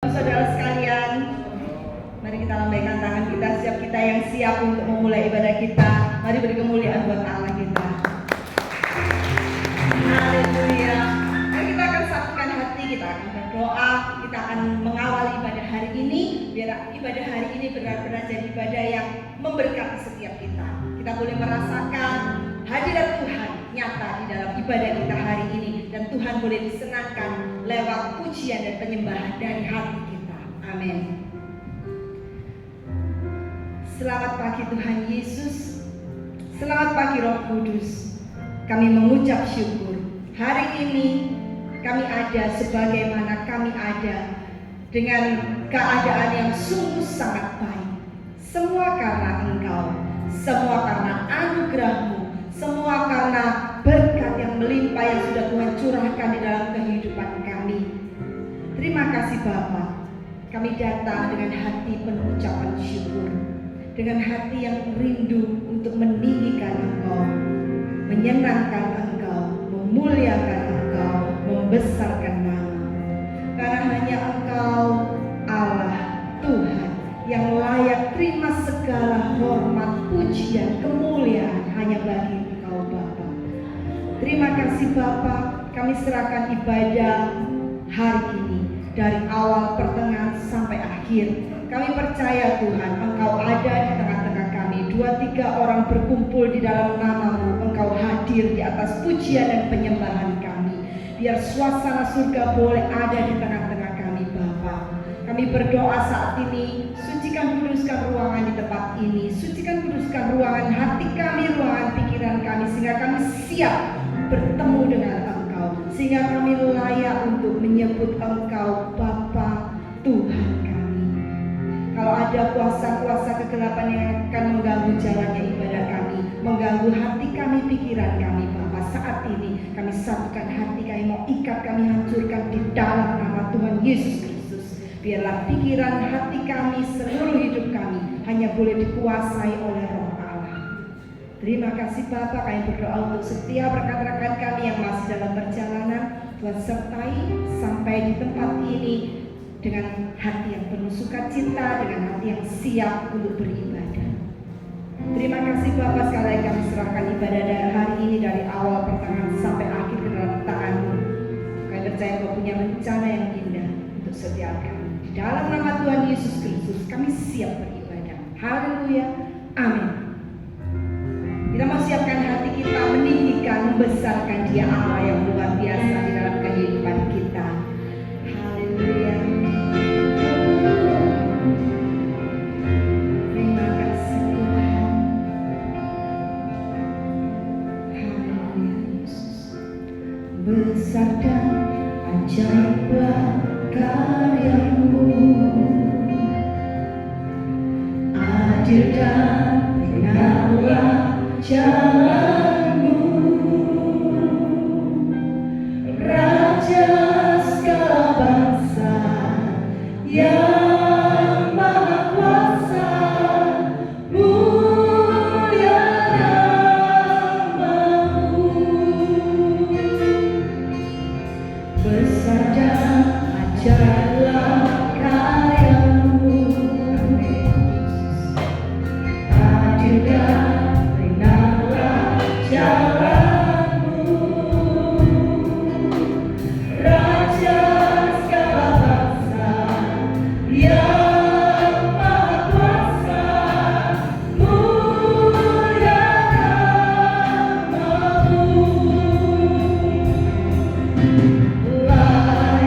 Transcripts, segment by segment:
Saudara sekalian, mari kita lambaikan tangan kita, siap kita yang siap untuk memulai ibadah kita. Mari beri kemuliaan buat Allah kita. Haleluya. Mari kita akan satukan hati, kita akan berdoa, kita akan mengawal ibadah hari ini. Biar ibadah hari ini benar-benar jadi ibadah yang memberkati setiap kita. Kita boleh merasakan hadirat Tuhan nyata di dalam ibadah kita hari ini, dan Tuhan boleh disenangkan lewat pujian dan penyembahan dari hati kita. Amin. Selamat pagi Tuhan Yesus. Selamat pagi Roh Kudus. Kami mengucap syukur. Hari ini kami ada sebagaimana kami ada, dengan keadaan yang sungguh sangat baik. Semua karena Engkau, semua karena anugerah-Mu, semua karena berkat yang melimpah yang sudah Tuhan curahkan di dalam kehidupan kami. Terima kasih Bapa. Kami datang dengan hati penuh ucapan syukur, dengan hati yang rindu untuk meninggikan Engkau, menyenangkan Engkau, memuliakan Engkau, membesarkan nama. Karena hanya Engkau Allah Tuhan yang layak terima segala hormat, pujian, kemuliaan hanya bagi Engkau Bapa. Terima kasih Bapa, kami serahkan ibadah hari ini dari awal, pertengahan sampai akhir. Kami percaya Tuhan, Engkau ada di tengah-tengah kami. 2-3 orang berkumpul di dalam nama-Mu, Engkau hadir di atas pujian dan penyembahan kami. Biar suasana surga boleh ada di tengah-tengah kami Bapa. Kami berdoa saat ini, sucikan kuduskan ruangan di tempat ini, sucikan kuduskan ruangan hati kami, ruangan pikiran kami, sehingga kami siap bertemu dengan Engkau, sehingga kami layak untuk menyebut Engkau Bapa Tuhan kami. Kalau ada kuasa-kuasa kegelapan yang akan mengganggu jalannya ibadah kami, mengganggu hati kami, pikiran kami Bapa, saat ini kami satukan hati kami, mau ikat, kami hancurkan di dalam nama Tuhan Yesus Kristus. Biarlah pikiran hati kami, seluruh hidup kami hanya boleh dikuasai oleh Roh Allah. Terima kasih Bapa, kami berdoa untuk setiap rekan-rekan kami yang masih dalam perjalanan. Tuhan sertai sampai di tempat ini dengan hati yang penuh sukacita, dengan hati yang siap untuk beribadah. Terima kasih Bapa, sekali lagi kami serahkan ibadah dari hari ini dari awal, pertengahan sampai akhir ke dalam tangan-Mu. Kami percaya Kau punya rencana yang indah untuk setiap kami. Di dalam nama Tuhan Yesus Kristus kami siap beribadah. Haleluya. Amin. Kita mau siapkan hati kita meninggikan, membesarkan Dia Allah yang luar biasa di dalam kehidupan kita. Haleluya. Terima kasih Tuhan. Haleluya Yesus. Besar dan ajaiblah karya-Mu, adil dan benarlah jalan-Mu, Raja segala bangsa yang Maha Kuasa, mulia nama-Mu. Besar dan ajaiblah karya-Mu, adil dan benarlah jalan-Mu, Raja segala bangsa yang Maha Kuasa, mulia nama-Mu. Layaklah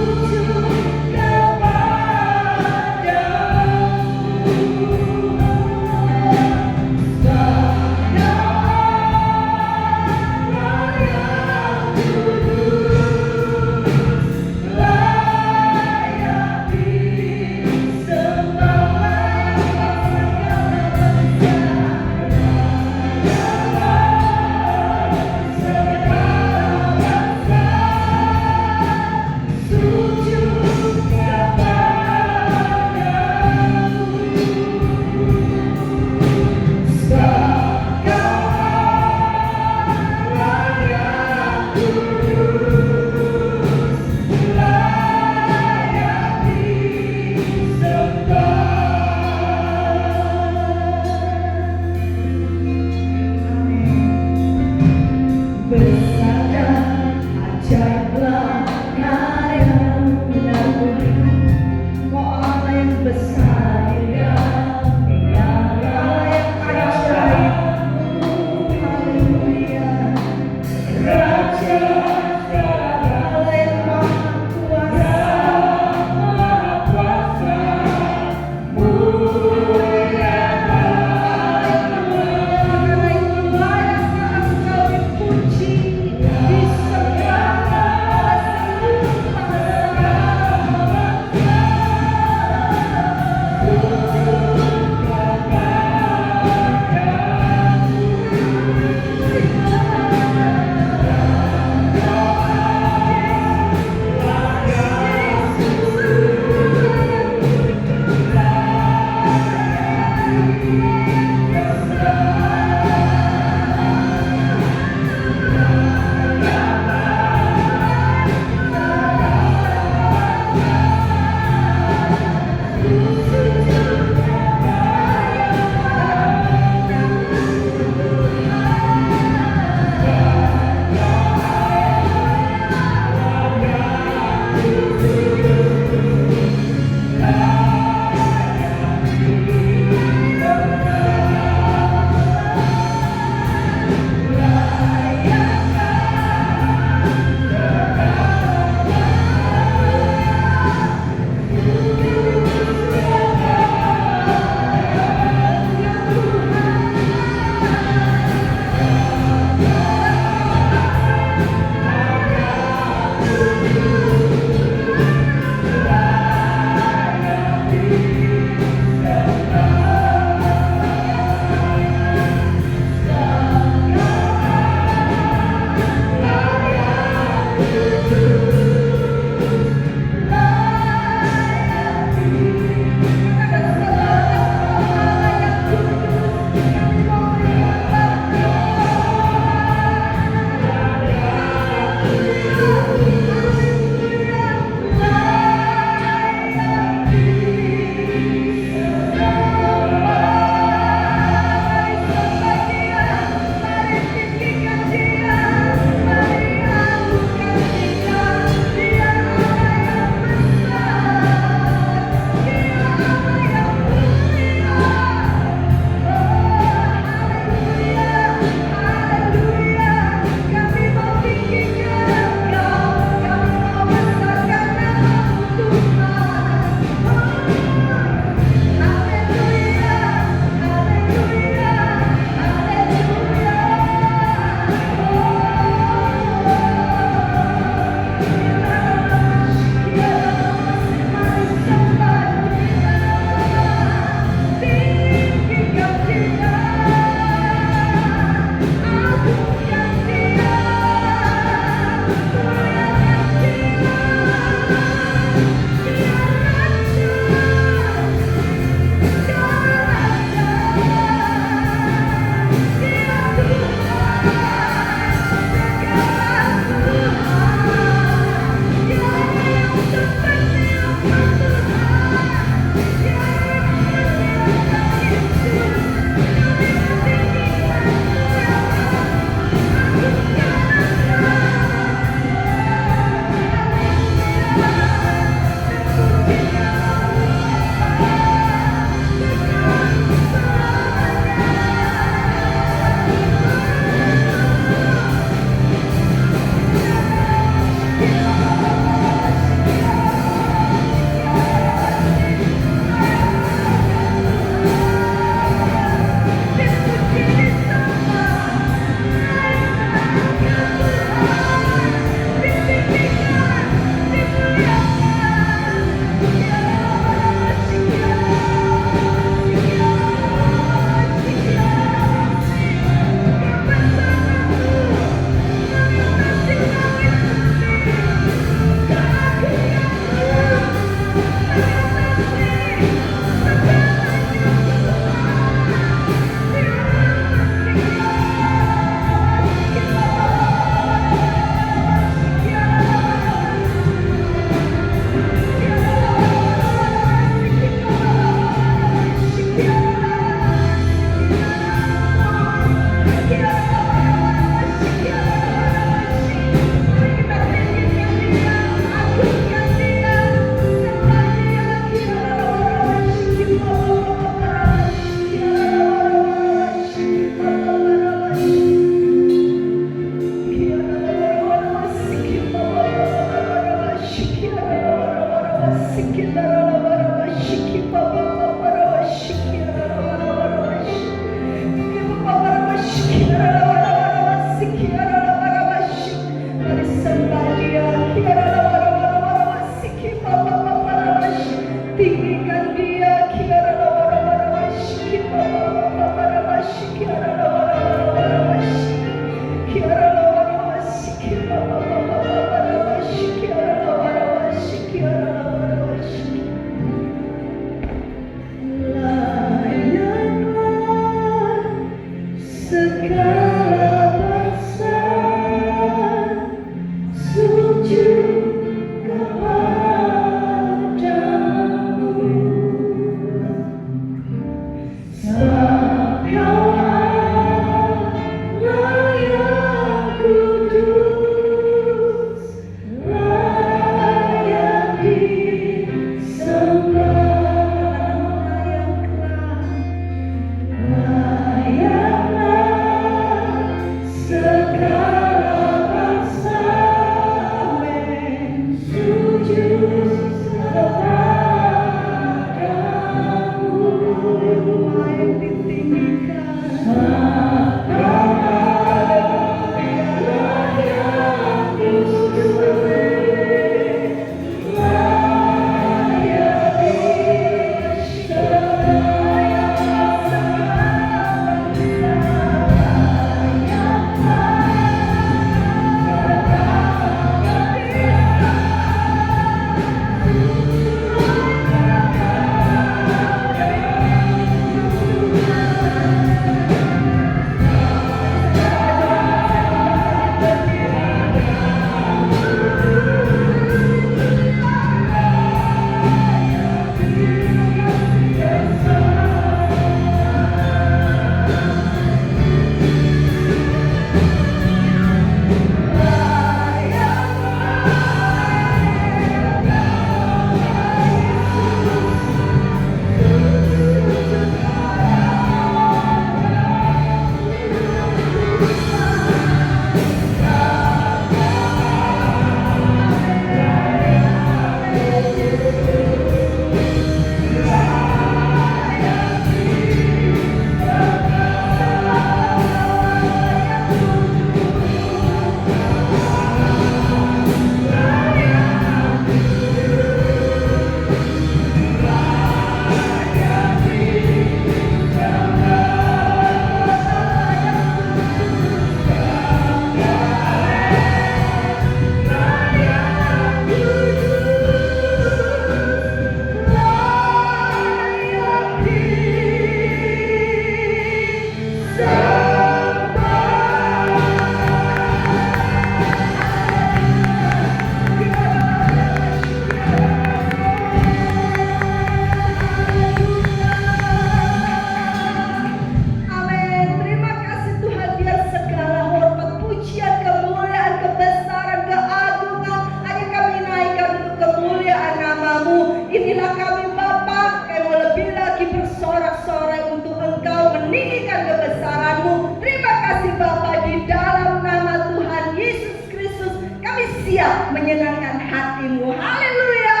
siap menyenangkan hatimu. Haleluya.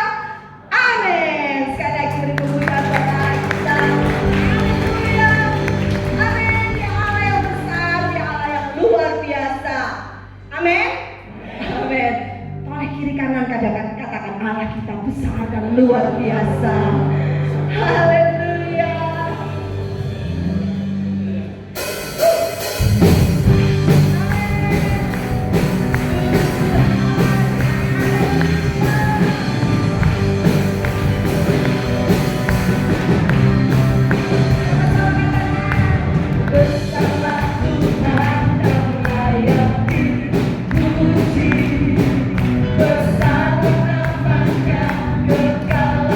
Amin. Sekali lagi beri pujian kepada kita. Haleluya. Amin. Dia Allah yang besar, dia Allah yang luar biasa. Amin. Amin. Oleh kiri kanan katakan Allah kita besar dan luar biasa. Haleluya. Bersama namanya kekal.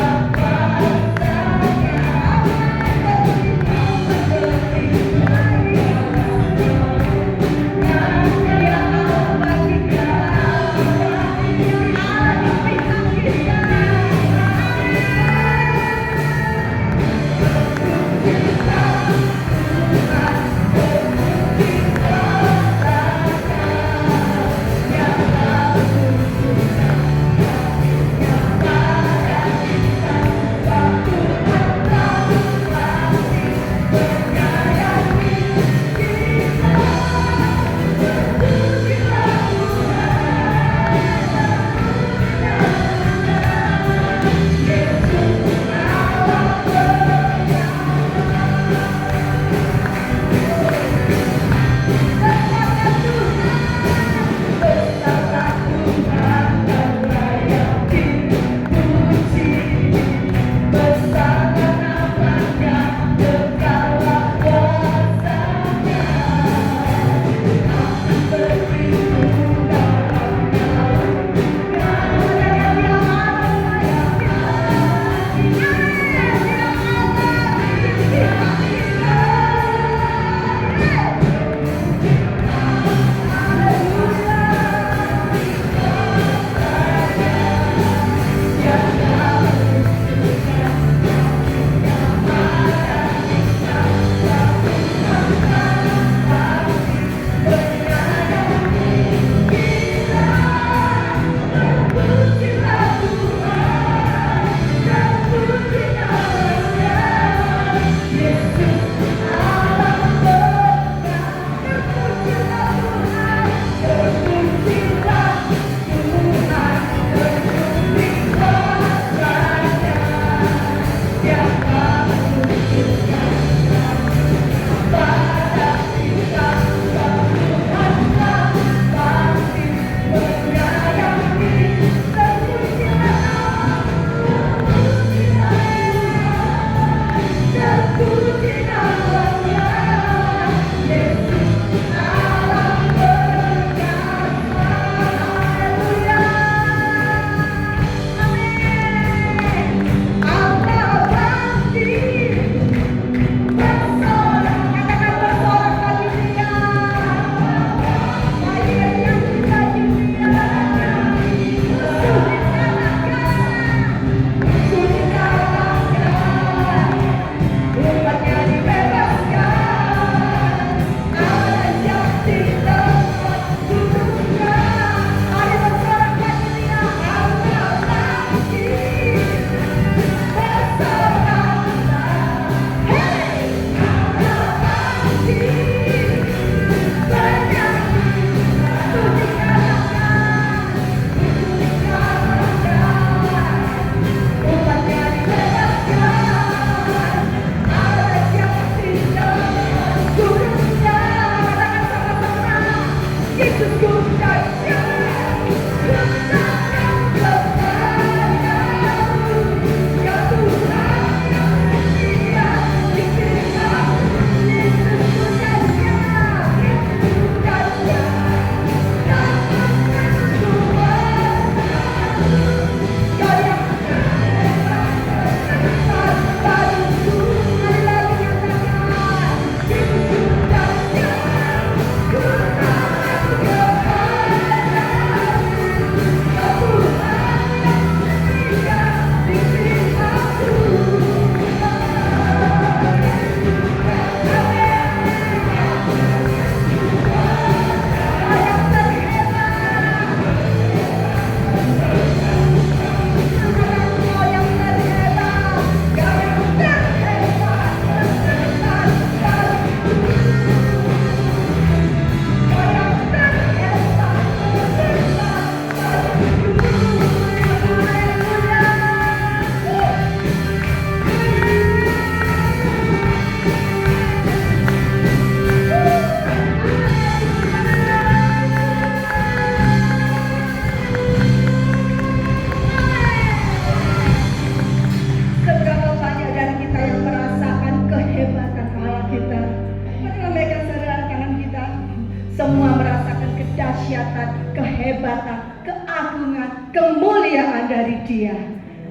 kedahsyatan, kehebatan, keagungan, kemuliaan dari Dia.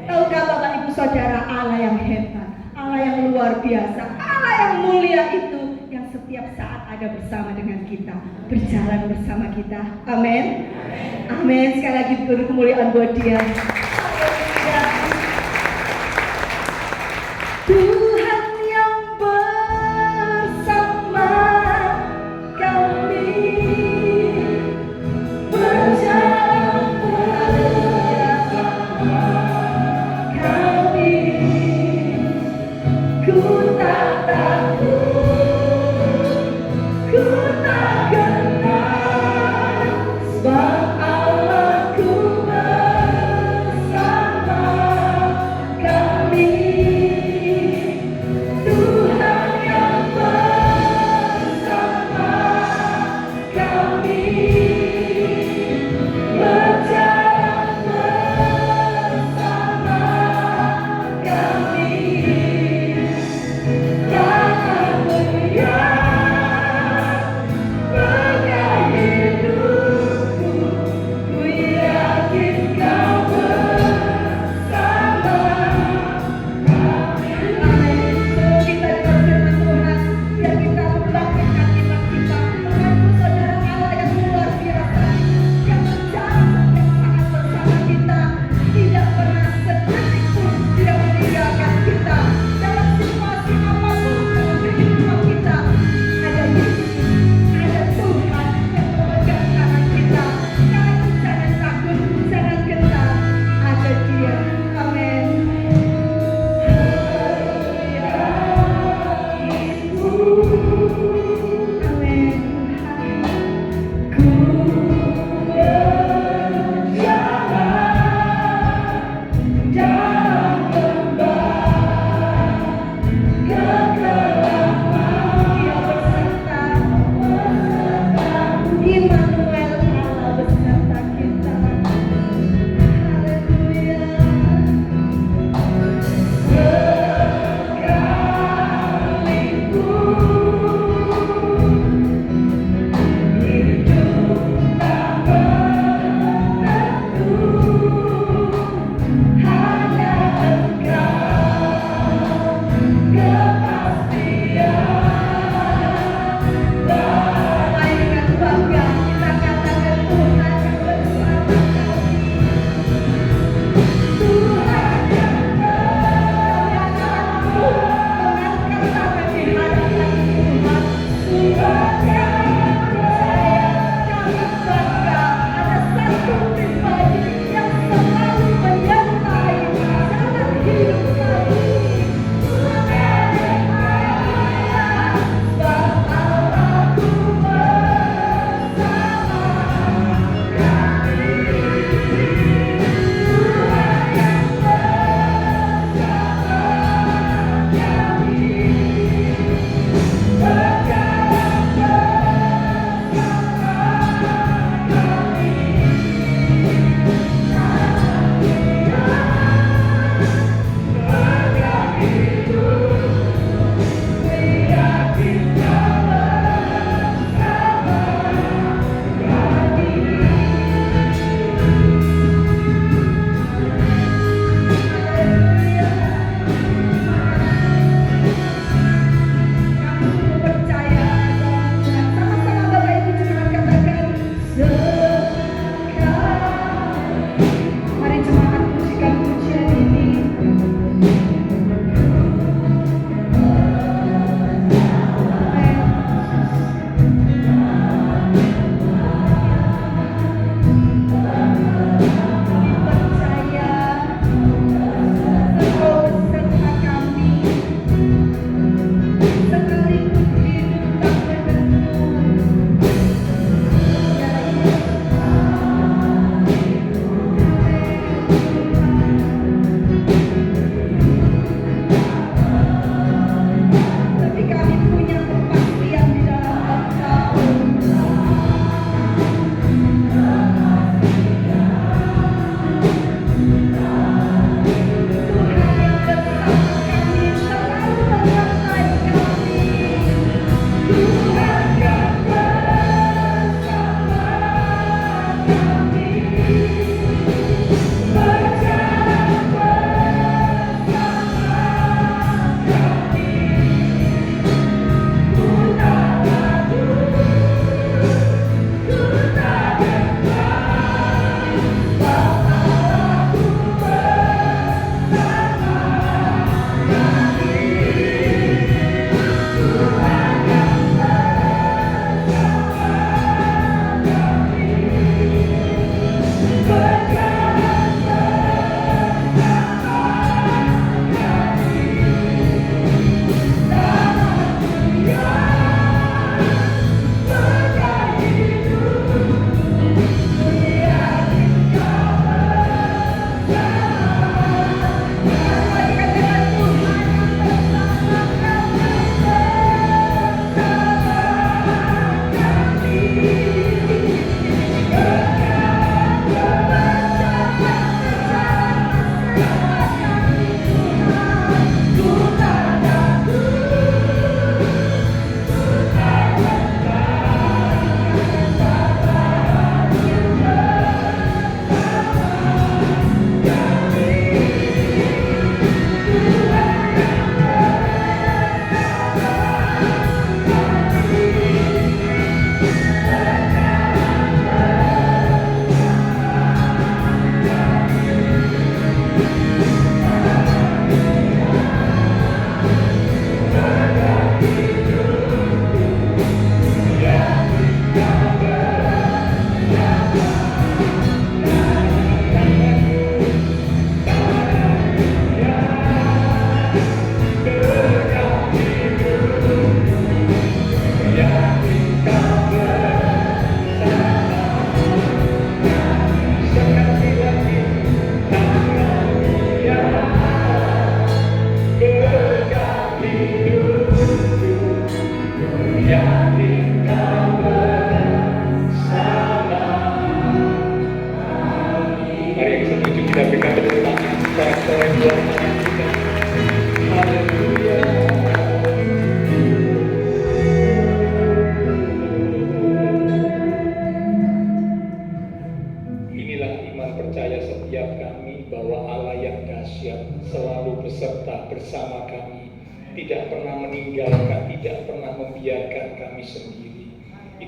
Tahukah Bapak Ibu Saudara, Allah yang hebat, Allah yang luar biasa, Allah yang mulia itu yang setiap saat ada bersama dengan kita, berjalan bersama kita. Amin. Amin. Sekali lagi beri kemuliaan buat Dia. Tuhan yang bersama kami, berjalan bersama kami. Ku tak takut, ku tak gentar, sebab Allahku bersama kami.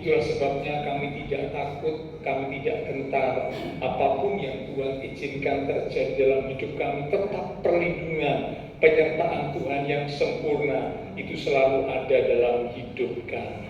Itulah sebabnya kami tidak takut, kami tidak gentar. Apapun yang Tuhan izinkan terjadi dalam hidup kami, tetap perlindungan, penyertaan Tuhan yang sempurna itu selalu ada dalam hidup kami.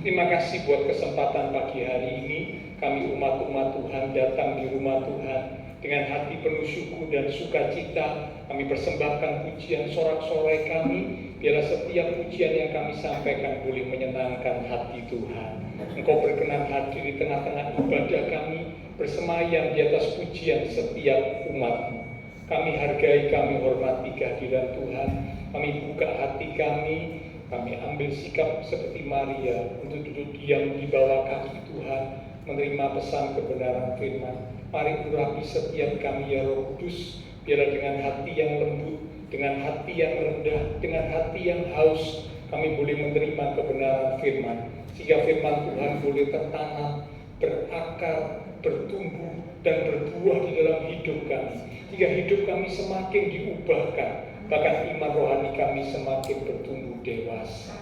Terima kasih buat kesempatan pagi hari ini. Kami umat-umat Tuhan datang di rumah Tuhan dengan hati penuh syukur dan sukacita. Kami persembahkan pujian sorak-sorai kami. Biarlah setiap pujian yang kami sampaikan boleh menyenangkan hati Tuhan. Engkau berkenan hadir di tengah-tengah ibadah kami, bersemayam di atas pujian setiap umat-Mu. Kami hargai, kami hormati kehadiran Tuhan. Kami buka hati kami ambil sikap seperti Maria untuk duduk diam di bawah kaki Tuhan, menerima pesan kebenaran firman. Mari urapi setiap kami ya Roh Kudus, biarlah dengan hati yang lembut, dengan hati yang rendah, dengan hati yang haus, kami boleh menerima kebenaran firman, sehingga firman Tuhan boleh tertanam, berakar, bertumbuh, dan berbuah di dalam hidup kami, sehingga hidup kami semakin diubahkan, bahkan iman rohani kami semakin bertumbuh dewasa.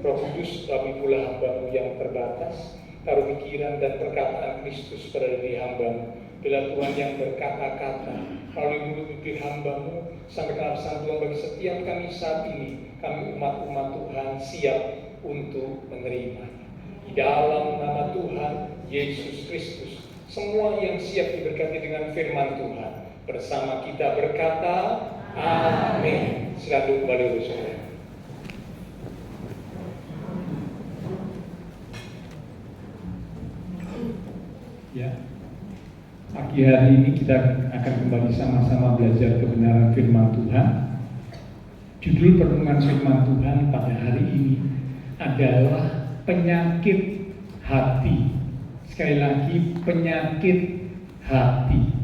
Roh Kudus, kami pula hamba-Mu yang terbatas, taruh pikiran dan perkataan Kristus pada diri hamba-Mu. Bila Tuhan yang berkata-kata melalui mulut bibir hamba-Mu, sampaikan pesan Tuhan bagi setiap kami saat ini. Kami umat-umat Tuhan siap untuk menerima. Di dalam nama Tuhan Yesus Kristus, semua yang siap diberkati dengan firman Tuhan bersama kita berkata amin. Silakan kembali bersama. Ya, pagi hari ini kita akan kembali sama-sama belajar kebenaran firman Tuhan. Judul pertemuan firman Tuhan pada hari ini adalah penyakit hati. Sekali lagi, penyakit hati.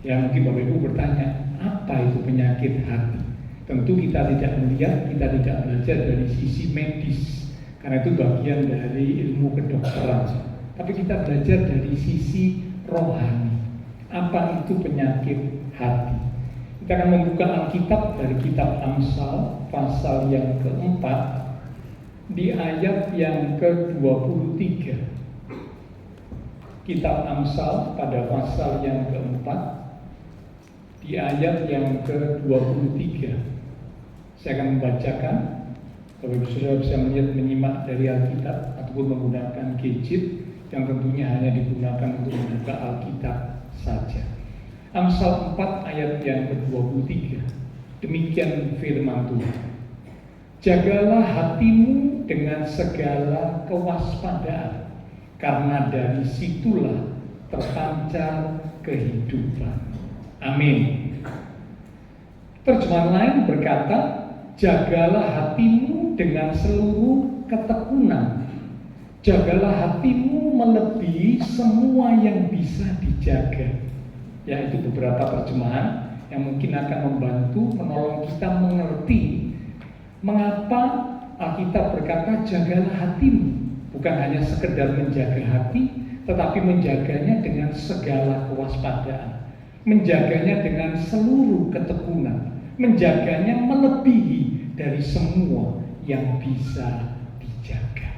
Ya, mungkin Bapak Ibu bertanya, apa itu penyakit hati? Tentu kita tidak melihat, kita tidak belajar dari sisi medis, karena itu bagian dari ilmu kedokteran. Tapi kita belajar dari sisi rohani. Apa itu penyakit hati? Kita akan membuka Alkitab dari kitab Amsal pasal yang keempat di ayat yang ke-23. Kitab Amsal pada pasal yang keempat di ayat yang ke-23. Saya akan membacakan. Kalau saudara bisa menyimak dari Alkitab ataupun menggunakan gadget yang tentunya hanya digunakan untuk membuka Alkitab saja. Amsal 4 ayat yang ke-23. Demikian firman Tuhan. Jagalah hatimu dengan segala kewaspadaan, karena dari situlah terpancar kehidupan. Amin. Terjemahan lain berkata, jagalah hatimu dengan seluruh ketekunan. Jagalah hatimu melebihi semua yang bisa dijaga. Ya, itu beberapa terjemahan yang mungkin akan membantu menolong kita mengerti mengapa Alkitab berkata jagalah hatimu. Bukan hanya sekedar menjaga hati, tetapi menjaganya dengan segala kewaspadaan, menjaganya dengan seluruh ketekunan, menjaganya melebihi dari semua yang bisa dijaga.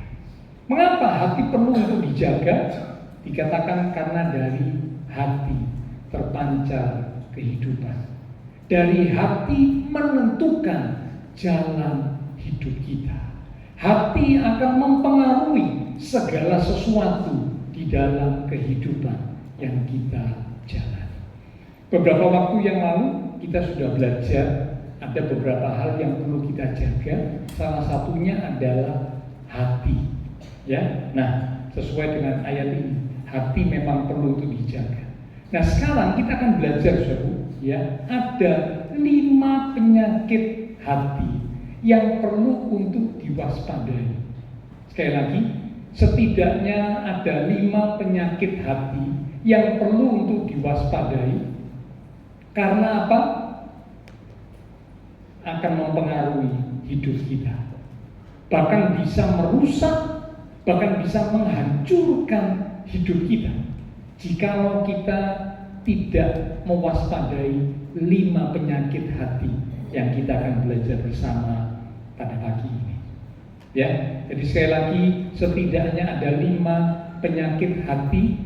Mengapa hati perlu untuk dijaga? Dikatakan karena dari hati terpancar kehidupan. Dari hati menentukan jalan hidup kita. Hati akan mempengaruhi segala sesuatu di dalam kehidupan yang kita jalani. Beberapa waktu yang lalu kita sudah belajar ada beberapa hal yang perlu kita jaga. Salah satunya adalah hati. Ya, nah sesuai dengan ayat ini, hati memang perlu untuk dijaga. Nah sekarang kita akan belajar, saudara, ya, ada 5 penyakit hati yang perlu untuk diwaspadai. Sekali lagi, setidaknya ada 5 penyakit hati yang perlu untuk diwaspadai. Karena apa? Akan mempengaruhi hidup kita. Bahkan bisa merusak, bahkan bisa menghancurkan hidup kita jikalau kita tidak mewaspadai 5 penyakit hati yang kita akan belajar bersama pada pagi ini. Ya, jadi sekali lagi setidaknya ada 5 penyakit hati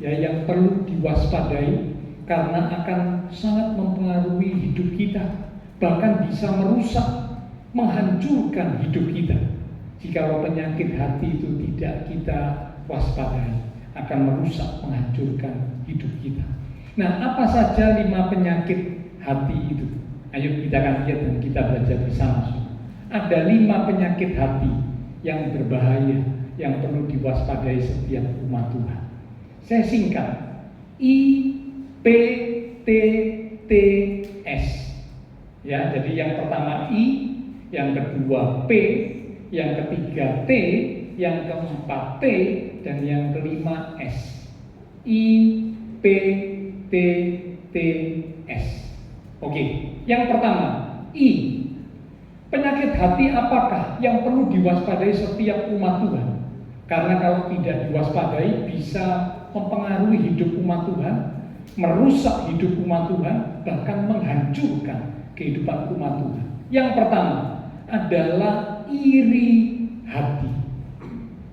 ya yang perlu diwaspadai karena akan sangat mempengaruhi hidup kita, bahkan bisa merusak, menghancurkan hidup kita. Jikalau penyakit hati itu tidak kita waspadai, akan merusak, menghancurkan hidup kita. Nah, apa saja 5 penyakit hati itu? Ayo kita akan lihat dan kita belajar bersama. Ada 5 penyakit hati yang berbahaya, yang perlu diwaspadai setiap umat Tuhan. Saya singkat, IPTTS. Ya, jadi yang pertama I, yang kedua P, yang ketiga T, yang keempat T, dan yang kelima S. IPTTS. Oke, yang pertama I. Penyakit hati apakah yang perlu diwaspadai setiap umat Tuhan? Karena kalau tidak diwaspadai bisa mempengaruhi hidup umat Tuhan, merusak hidup umat Tuhan, bahkan menghancurkan kehidupan umat Tuhan. Yang pertama adalah iri hati.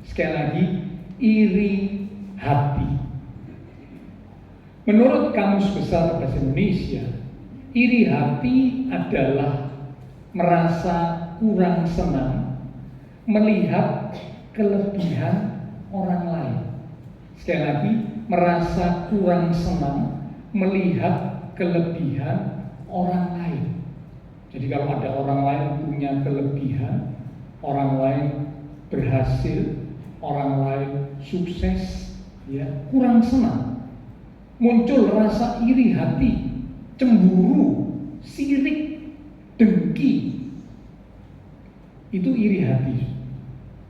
Sekali lagi, iri hati. Menurut Kamus Besar Bahasa Indonesia, iri hati adalah merasa kurang senang melihat kelebihan orang lain. Sekali lagi, merasa kurang senang melihat kelebihan orang lain. Jadi kalau ada orang lain punya kelebihan, orang lain berhasil, orang lain sukses, ya, kurang senang. Muncul rasa iri hati, cemburu, sirik, dengki. Itu iri hati.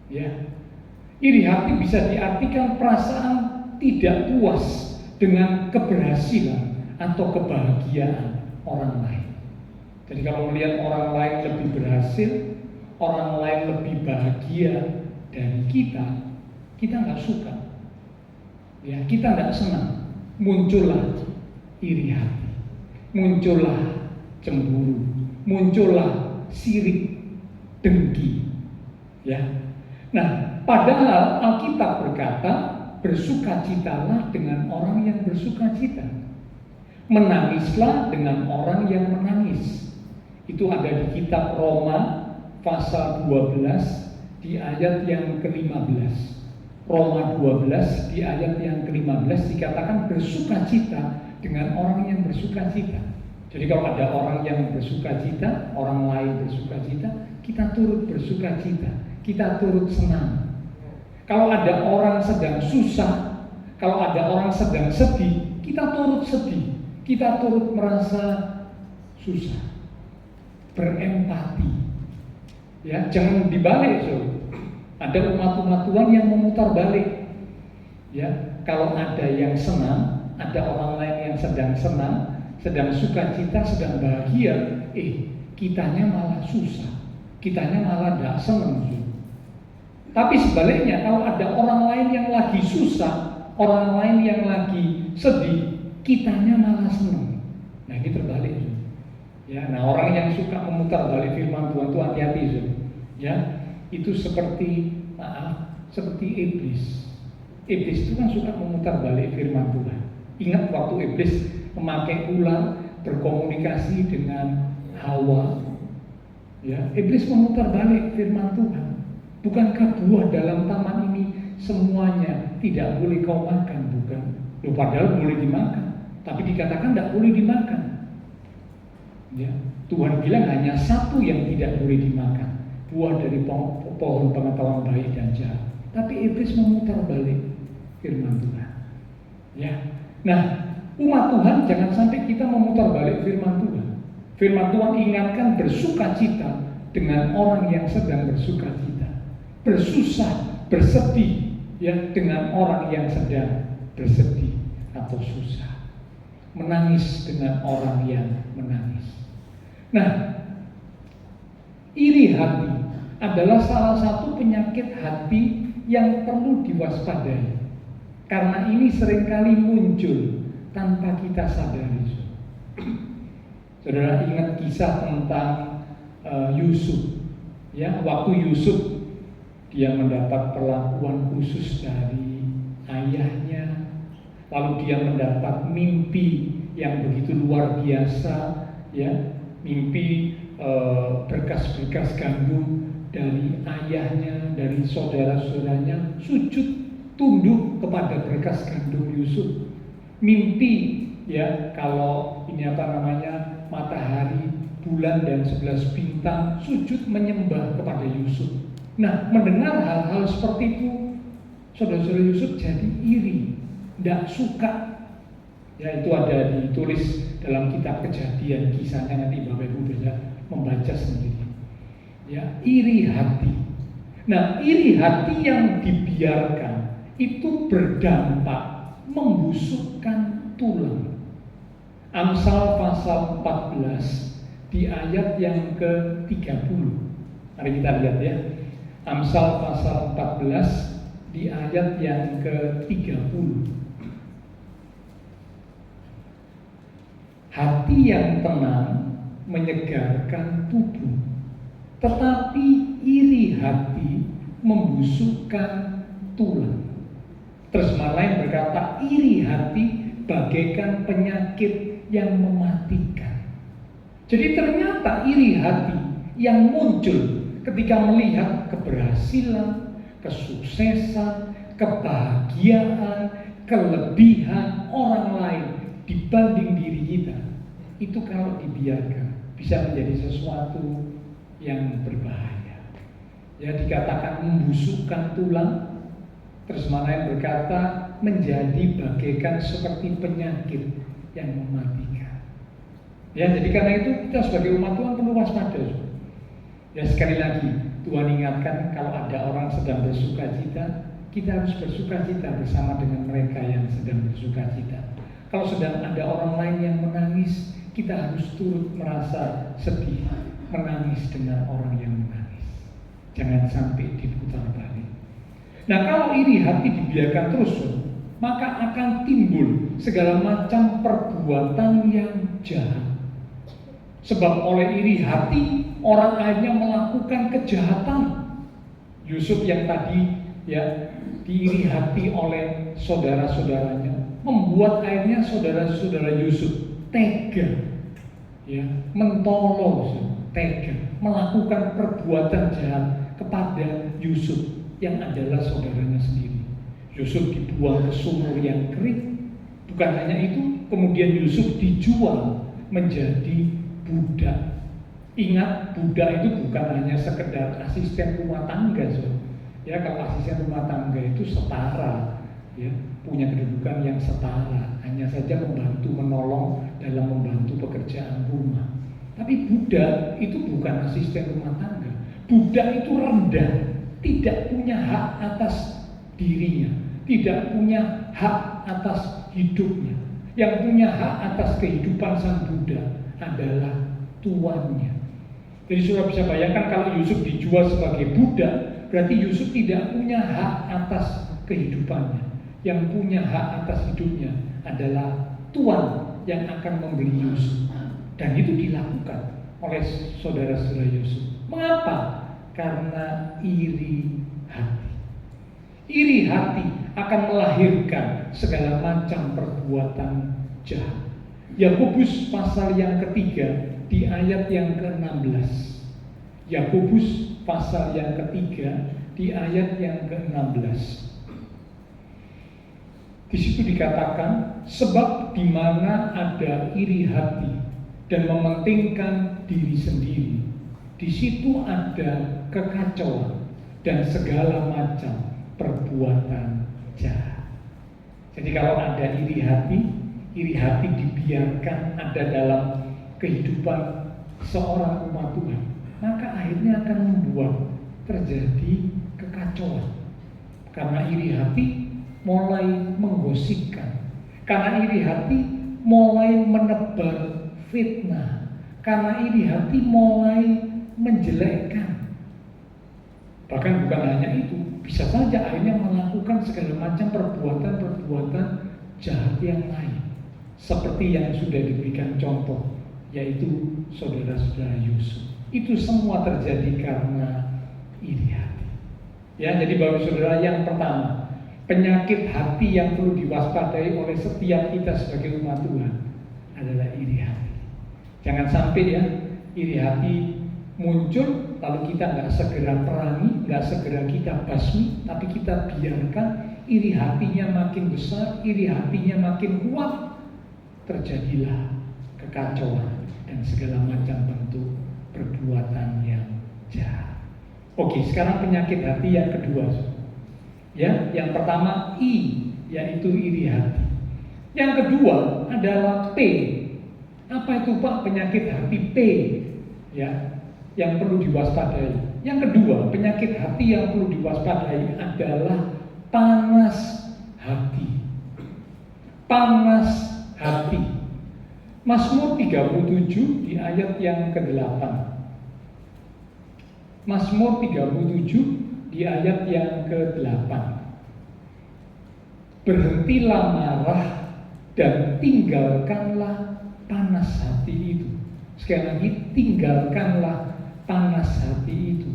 Ya. Iri hati bisa diartikan perasaan tidak puas dengan keberhasilan atau kebahagiaan orang lain. Jadi kalau melihat orang lain lebih berhasil, orang lain lebih bahagia dari kita nggak suka. Ya, kita nggak senang. muncullah iri hati, muncullah cemburu, muncullah sirik, dengki. Ya. Nah, padahal Alkitab berkata, bersukacitalah dengan orang yang bersukacita. Menangislah dengan orang yang menangis. Itu ada di kitab Roma pasal 12 di ayat yang ke-15. Roma 12 di ayat yang ke-15 dikatakan bersukacita dengan orang yang bersukacita. Jadi kalau ada orang yang bersukacita, orang lain bersukacita, kita turut bersukacita, kita turut senang. Kalau ada orang sedang susah, kalau ada orang sedang sedih, kita turut sedih, kita turut merasa susah, berempati. Ya, jangan dibalik, so. Ada umat-umat Tuhan yang memutar balik. Ya, kalau ada yang senang, ada orang lain yang sedang senang, sedang sukacita, sedang bahagia, kitanya malah susah, kitanya malah tidak senang. Tapi sebaliknya, kalau ada orang lain yang lagi susah, orang lain yang lagi sedih, kitanya malah senang. Nah, ini terbalik. Ya, nah orang yang suka memutar balik firman Tuhan itu hati-hati. Ya, itu seperti seperti iblis. Iblis itu kan suka memutar balik firman Tuhan. Ingat waktu iblis memakai ular berkomunikasi dengan Hawa. Ya, iblis memutar balik firman Tuhan. Bukankah buah dalam taman ini semuanya tidak boleh kau makan? Bukan. Loh, padahal boleh dimakan, tapi dikatakan tidak boleh dimakan. Ya, Tuhan bilang hanya satu yang tidak boleh dimakan, buah dari pohon pengetahuan baik dan jahat. Tapi iblis memutar balik firman Tuhan. Ya, nah umat Tuhan jangan sampai kita memutar balik firman Tuhan. Firman Tuhan ingatkan bersukacita dengan orang yang sedang bersukacita, bersusah, bersedih ya dengan orang yang sedang bersedih atau susah, menangis dengan orang yang menangis. Nah, iri hati adalah salah satu penyakit hati yang perlu diwaspadai, karena ini seringkali muncul tanpa kita sadari. Saudara ingat kisah tentang Yusuf, ya, waktu Yusuf dia mendapat perlakuan khusus dari ayahnya, lalu dia mendapat mimpi yang begitu luar biasa, ya, mimpi berkas-berkas gandum dari ayahnya, dari saudara-saudaranya sujud tunduk kepada berkas gandum Yusuf. Mimpi, ya, kalau ini matahari, bulan dan 11 bintang sujud menyembah kepada Yusuf. Nah, mendengar hal-hal seperti itu, saudara-saudara Yusuf jadi iri, tidak suka. Ya, itu ada ditulis dalam kitab Kejadian, kisahnya nanti Bapak Ibu bisa membaca sendiri. Ya, iri hati. Nah, iri hati yang dibiarkan itu berdampak membusukkan tulang. Amsal pasal 14 di ayat yang ke-30. Mari kita lihat ya. Amsal pasal 14 di ayat yang ke-30. Hati yang tenang menyegarkan tubuh, tetapi iri hati membusukkan tulang. Terjemahan lain berkata, iri hati bagaikan penyakit yang mematikan. Jadi ternyata iri hati yang muncul ketika melihat keberhasilan, kesuksesan, kebahagiaan, kelebihan orang lain dibanding diri kita, itu kalau dibiarkan bisa menjadi sesuatu yang berbahaya. Ya, dikatakan membusukkan tulang. Terjemahan lain berkata menjadi bagaikan seperti penyakit yang mematikan. Ya, jadi karena itu kita sebagai umat Tuhan perlu waspada. Ya, sekali lagi Tuhan ingatkan kalau ada orang sedang bersukacita, kita harus bersukacita bersama dengan mereka yang sedang bersukacita. Kalau sedang ada orang lain yang menangis, kita harus turut merasa sedih, menangis dengan orang yang menangis. Jangan sampai diputar balik. Nah, kalau iri hati dibiarkan terus, maka akan timbul segala macam perbuatan yang jahat. Sebab oleh iri hati orang akhirnya melakukan kejahatan. Yusuf yang tadi ya diiri hati oleh saudara-saudaranya, membuat akhirnya saudara-saudara Yusuf tega, ya, mentolong, tega, melakukan perbuatan jahat kepada Yusuf yang adalah saudaranya sendiri. Yusuf dibuang ke sumur yang kering. Bukan hanya itu, kemudian Yusuf dijual menjadi budak. Ingat, budak itu bukan hanya sekedar asisten rumah tangga, ya. Kalau asisten rumah tangga itu setara, ya, punya kedudukan yang setara, hanya saja membantu menolong dalam membantu pekerjaan rumah. Tapi budak itu bukan asisten rumah tangga. Budak itu rendah, tidak punya hak atas dirinya, tidak punya hak atas hidupnya. Yang punya hak atas kehidupan sang budak adalah tuannya. Jadi sudah bisa bayangkan kalau Yusuf dijual sebagai budak, berarti Yusuf tidak punya hak atas kehidupannya. Yang punya hak atas hidupnya adalah tuan yang akan membeli Yusuf. Dan itu dilakukan oleh saudara-saudara Yusuf. Mengapa? Karena iri hati. Iri hati akan melahirkan segala macam perbuatan jahat. Yakobus pasal yang ketiga di ayat yang ke-16. Yakobus pasal yang ketiga di ayat yang ke-16. Di situ dikatakan, sebab di mana ada iri hati dan mementingkan diri sendiri, di situ ada kekacauan dan segala macam perbuatan jahat. Jadi kalau ada iri hati dibiarkan ada dalam kehidupan seorang umat Tuhan, maka akhirnya akan membuat terjadi kekacauan. Karena iri hati mulai menggosipkan, karena iri hati mulai menebar fitnah, karena iri hati mulai menjelekkan. Bahkan bukan hanya itu, bisa saja akhirnya melakukan segala macam perbuatan-perbuatan jahat yang lain, seperti yang sudah diberikan contoh, yaitu saudara-saudara Yusuf. Itu semua terjadi karena iri hati. Ya, jadi Bapak Saudara, yang pertama, penyakit hati yang perlu diwaspadai oleh setiap kita sebagai umat Tuhan adalah iri hati. Jangan sampai ya iri hati muncul lalu kita nggak segera perangi, nggak segera kita basmi, tapi kita biarkan iri hatinya makin besar, iri hatinya makin kuat, terjadilah kekacauan dan segala macam bentuk perbuatan yang jahat. Oke, sekarang penyakit hati yang kedua. Ya, yang pertama I, yaitu iri hati. Yang kedua adalah P. Apa itu Pak penyakit hati P? Ya, yang perlu diwaspadai. Yang kedua, penyakit hati yang perlu diwaspadai adalah panas hati. Panas hati. Mazmur 37 di ayat yang ke-8. Mazmur 37 di ayat yang ke-8. Berhentilah marah dan tinggalkanlah panas hati itu. Sekali lagi, tinggalkanlah panas hati itu.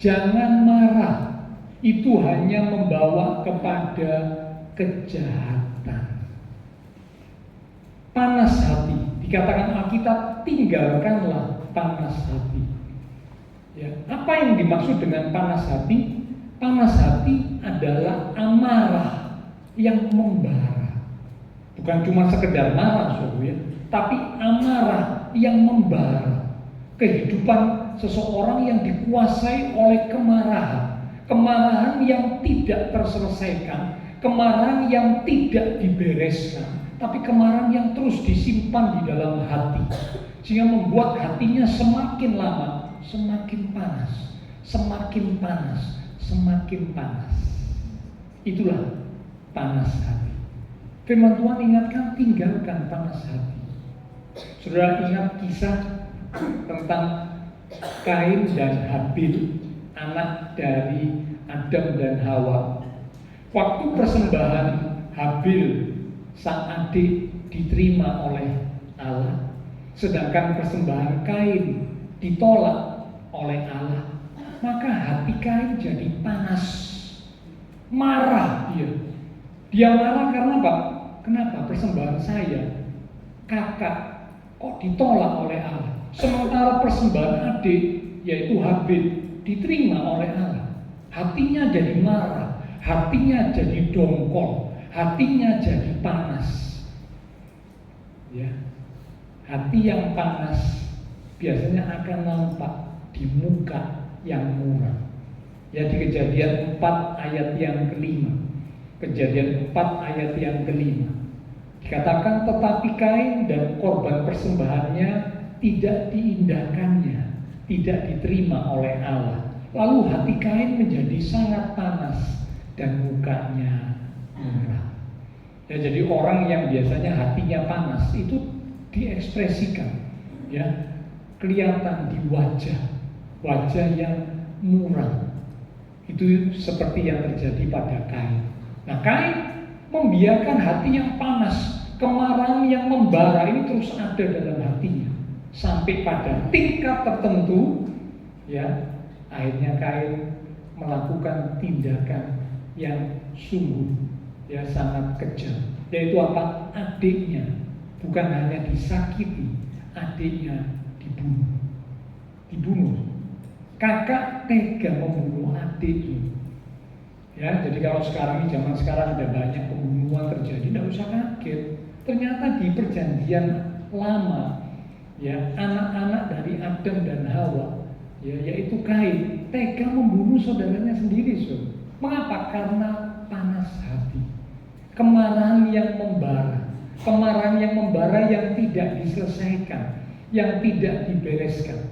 Jangan marah, itu hanya membawa kepada kejahatan. Panas hati, dikatakan Alkitab, tinggalkanlah panas hati. Ya, apa yang dimaksud dengan panas hati? Panas hati adalah amarah yang membara. Bukan cuma sekedar marah, ya, tapi amarah yang membara. Kehidupan seseorang yang dikuasai oleh kemarahan. Kemarahan yang tidak terselesaikan, kemarahan yang tidak dibereskan, tapi kemarahan yang terus disimpan di dalam hati, sehingga membuat hatinya semakin lama semakin panas, semakin panas, semakin panas. Itulah panas hati. Firman Tuhan ingatkan, tinggalkan panas hati. Saudara ingat kisah tentang Kain dan Habil, anak dari Adam dan Hawa. Waktu persembahan Habil sang adik diterima oleh Allah, sedangkan persembahan Kain ditolak oleh Allah, maka hati Kain jadi panas, marah dia. Dia marah karena apa? Kenapa persembahan saya, kakak, kok ditolak oleh Allah? Sementara persembahan adik, yaitu Habil, diterima oleh Allah. Hatinya jadi marah, hatinya jadi dongkol, hatinya jadi panas. Ya, hati yang panas biasanya akan nampak di muka yang murah. Ya, di Kejadian 4 ayat yang kelima. Kejadian 4 ayat yang kelima. Dikatakan, tetapi Kain dan korban persembahannya tidak diindahkannya, tidak diterima oleh Allah. Lalu hati Kain menjadi sangat panas dan mukanya murah. Ya, jadi orang yang biasanya hatinya panas itu diekspresikan, ya, kelihatan di wajah yang murah. Itu seperti yang terjadi pada Kain. Nah, Kain membiarkan hati yang panas, kemarahan yang membara ini terus ada dalam hatinya, sampai pada tingkat tertentu, ya, akhirnya Kain melakukan tindakan yang sungguh, ya, sangat kejam. Yaitu apa? Adiknya bukan hanya disakiti, adiknya dibunuh. Kakak tega membunuh adiknya. Ya, jadi kalau sekarang ini, zaman sekarang ada banyak pembunuhan terjadi, tidak usah kaget. Ternyata di perjanjian lama, ya, anak-anak dari Adam dan Hawa, ya, yaitu Kain, tega membunuh saudaranya sendiri. Mengapa? Karena panas hati, kemarahan yang membara, yang tidak diselesaikan, yang tidak dibereskan.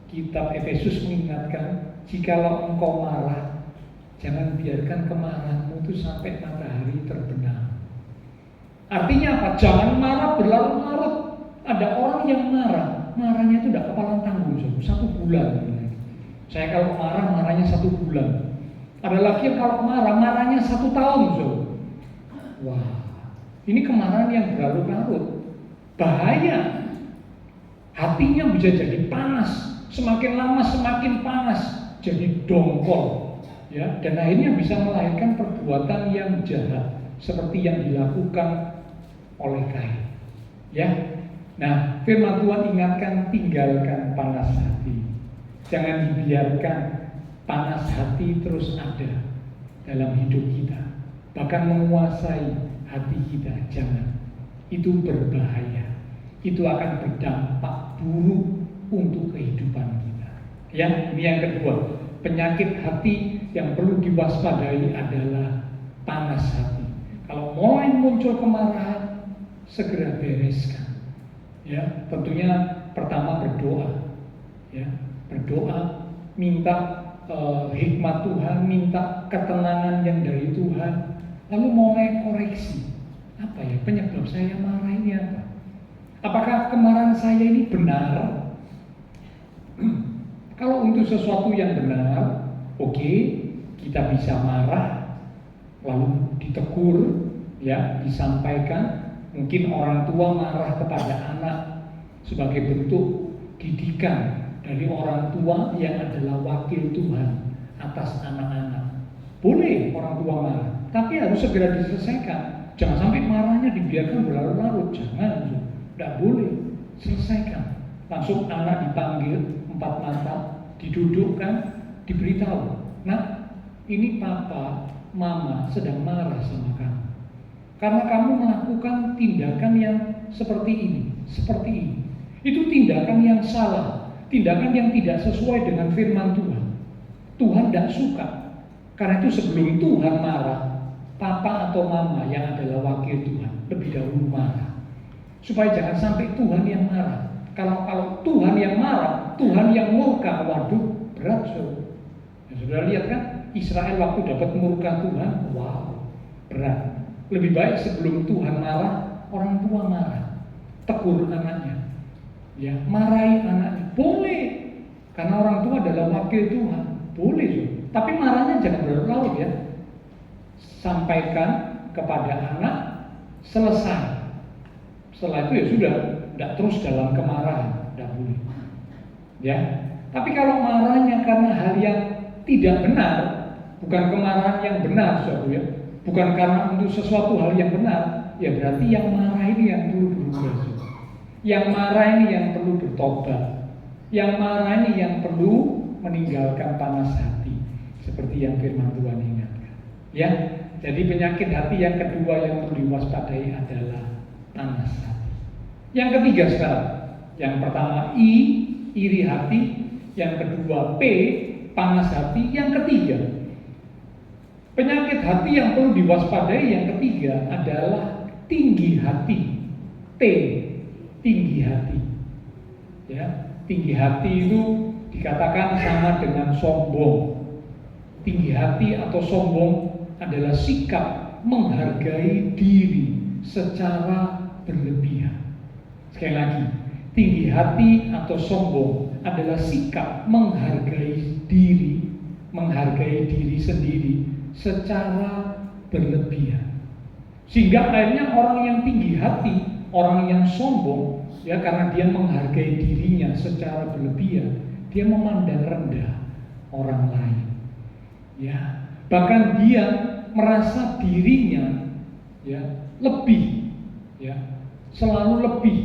Kitab Efesus mengingatkan, jikalau engkau marah, jangan biarkan kemarahanmu itu sampai matahari terbenam. Artinya apa? Jangan marah berlarut-larut. Ada orang yang marahnya itu tidak kepalang tanggung, 1 bulan. Saya kalau marahnya 1 bulan. Ada lagi yang kalau marahnya 1 tahun. Wah, ini kemarahan yang berlarut-larut. Bahaya. Hatinya bisa jadi panas. Semakin lama semakin panas, jadi dongkol. Ya, dan akhirnya bisa melahirkan perbuatan yang jahat seperti yang dilakukan oleh Kain. Ya, nah, firman Tuhan ingatkan, tinggalkan panas hati. Jangan dibiarkan panas hati terus ada dalam hidup kita, bahkan menguasai hati kita. Jangan, itu berbahaya. Itu akan berdampak buruk untuk kehidupan kita. Ya, ini yang kedua. Penyakit hati yang perlu diwaspadai adalah panas hati. Kalau mulai muncul kemarahan, segera bereskan. Ya, tentunya pertama berdoa. Ya, berdoa, minta hikmat Tuhan, minta ketenangan yang dari Tuhan. Lalu mulai koreksi. Apa ya penyebab saya marah ini apa? Apakah kemarahan saya ini benar? Kalau untuk sesuatu yang benar, oke, kita bisa marah, lalu ditegur, ya, disampaikan. Mungkin orang tua marah kepada anak sebagai bentuk didikan dari orang tua yang adalah wakil Tuhan atas anak-anak. Boleh orang tua marah, tapi harus segera diselesaikan. Jangan sampai marahnya dibiarkan berlarut-larut. Jangan, tidak boleh. Selesaikan. Langsung anak dipanggil 4 mata, didudukkan, diberitahu, nah, ini papa, mama sedang marah sama kamu karena kamu melakukan tindakan yang seperti ini. Itu tindakan yang salah, tindakan yang tidak sesuai dengan firman Tuhan. Tuhan tidak suka. Karena itu sebelum Tuhan marah, papa atau mama yang adalah wakil Tuhan lebih dahulu marah, supaya jangan sampai Tuhan yang marah. Kalau Tuhan yang marah, Tuhan yang murka, waduh, berat. Ya, sudah lihat kan, Israel waktu dapat murka Tuhan, wow, berat. Lebih baik sebelum Tuhan marah, orang tua marah, tegur anaknya, ya, marahi anaknya, boleh, karena orang tua adalah wakil Tuhan, boleh. Tapi marahnya jangan berlarut, ya. Sampaikan kepada anak, selesai. Setelah itu ya sudah, tidak terus dalam kemarahan, tidak boleh. Ya, tapi kalau marahnya karena hal yang tidak benar, bukan kemarahan yang benar, saudara ya, bukan karena untuk sesuatu hal yang benar, ya berarti yang marah ini yang perlu berubah, saudara. Yang marah ini yang perlu bertobat, yang marah ini yang perlu meninggalkan panas hati, seperti yang firman Tuhan ingatkan. Ya, jadi penyakit hati yang kedua yang perlu diwaspadai adalah panas hati. Yang ketiga sekarang, yang pertama iri hati, yang kedua P, panas hati, yang ketiga penyakit hati yang perlu diwaspadai yang ketiga adalah tinggi hati. T, tinggi hati. Ya, tinggi hati itu dikatakan sama dengan sombong. Tinggi hati atau sombong adalah sikap menghargai diri secara berlebihan. Sekali lagi, tinggi hati atau sombong adalah sikap menghargai diri sendiri secara berlebihan. Sehingga akhirnya orang yang tinggi hati, orang yang sombong, ya karena dia menghargai dirinya secara berlebihan, dia memandang rendah orang lain. Ya, bahkan dia merasa dirinya ya lebih, ya selalu lebih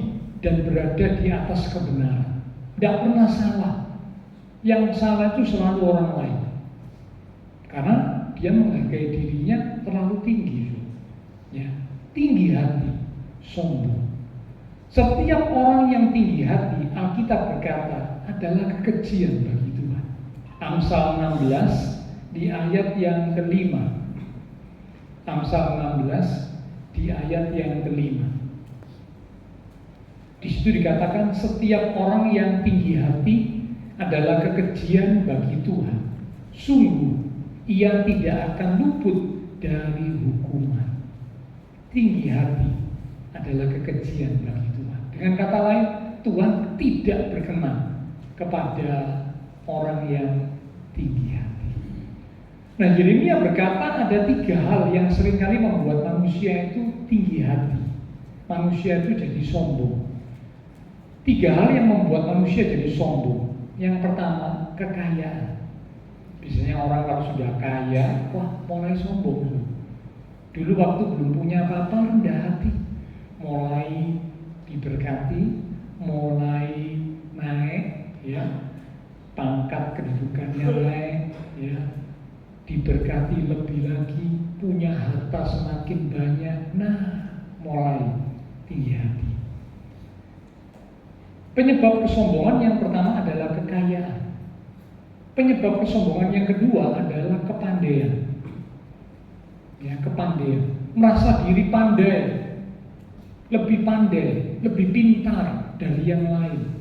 dan berada di atas kebenaran. Tidak pernah salah. Yang salah itu selalu orang lain. Karena dia menghargai dirinya terlalu tinggi. Ya, tinggi hati, sombong. Setiap orang yang tinggi hati, Alkitab berkata, adalah kekejian bagi Tuhan. Amsal 16 di ayat yang kelima. Amsal 16 di ayat yang kelima. Di situ dikatakan setiap orang yang tinggi hati adalah kekejian bagi Tuhan. Sungguh ia tidak akan luput dari hukuman. Tinggi hati adalah kekejian bagi Tuhan. Dengan kata lain, Tuhan tidak berkenan kepada orang yang tinggi hati. Nah, Yeremia berkata ada 3 hal yang seringkali membuat manusia itu tinggi hati. Manusia itu jadi sombong. 3 hal yang membuat manusia jadi sombong. Yang pertama, kekayaan. Biasanya orang kalau sudah kaya, wah mulai sombong. Dulu waktu belum punya apa-apa rendah hati. Mulai diberkati, mulai naik, ya pangkat kedudukannya naik, ya diberkati lebih lagi, punya harta semakin banyak. Nah, mulai tinggi hati. Penyebab kesombongan yang pertama adalah kekayaan. Penyebab kesombongan yang kedua adalah kepandaian. Ya, kepandaian. Merasa diri pandai, lebih pandai, lebih pintar dari yang lain.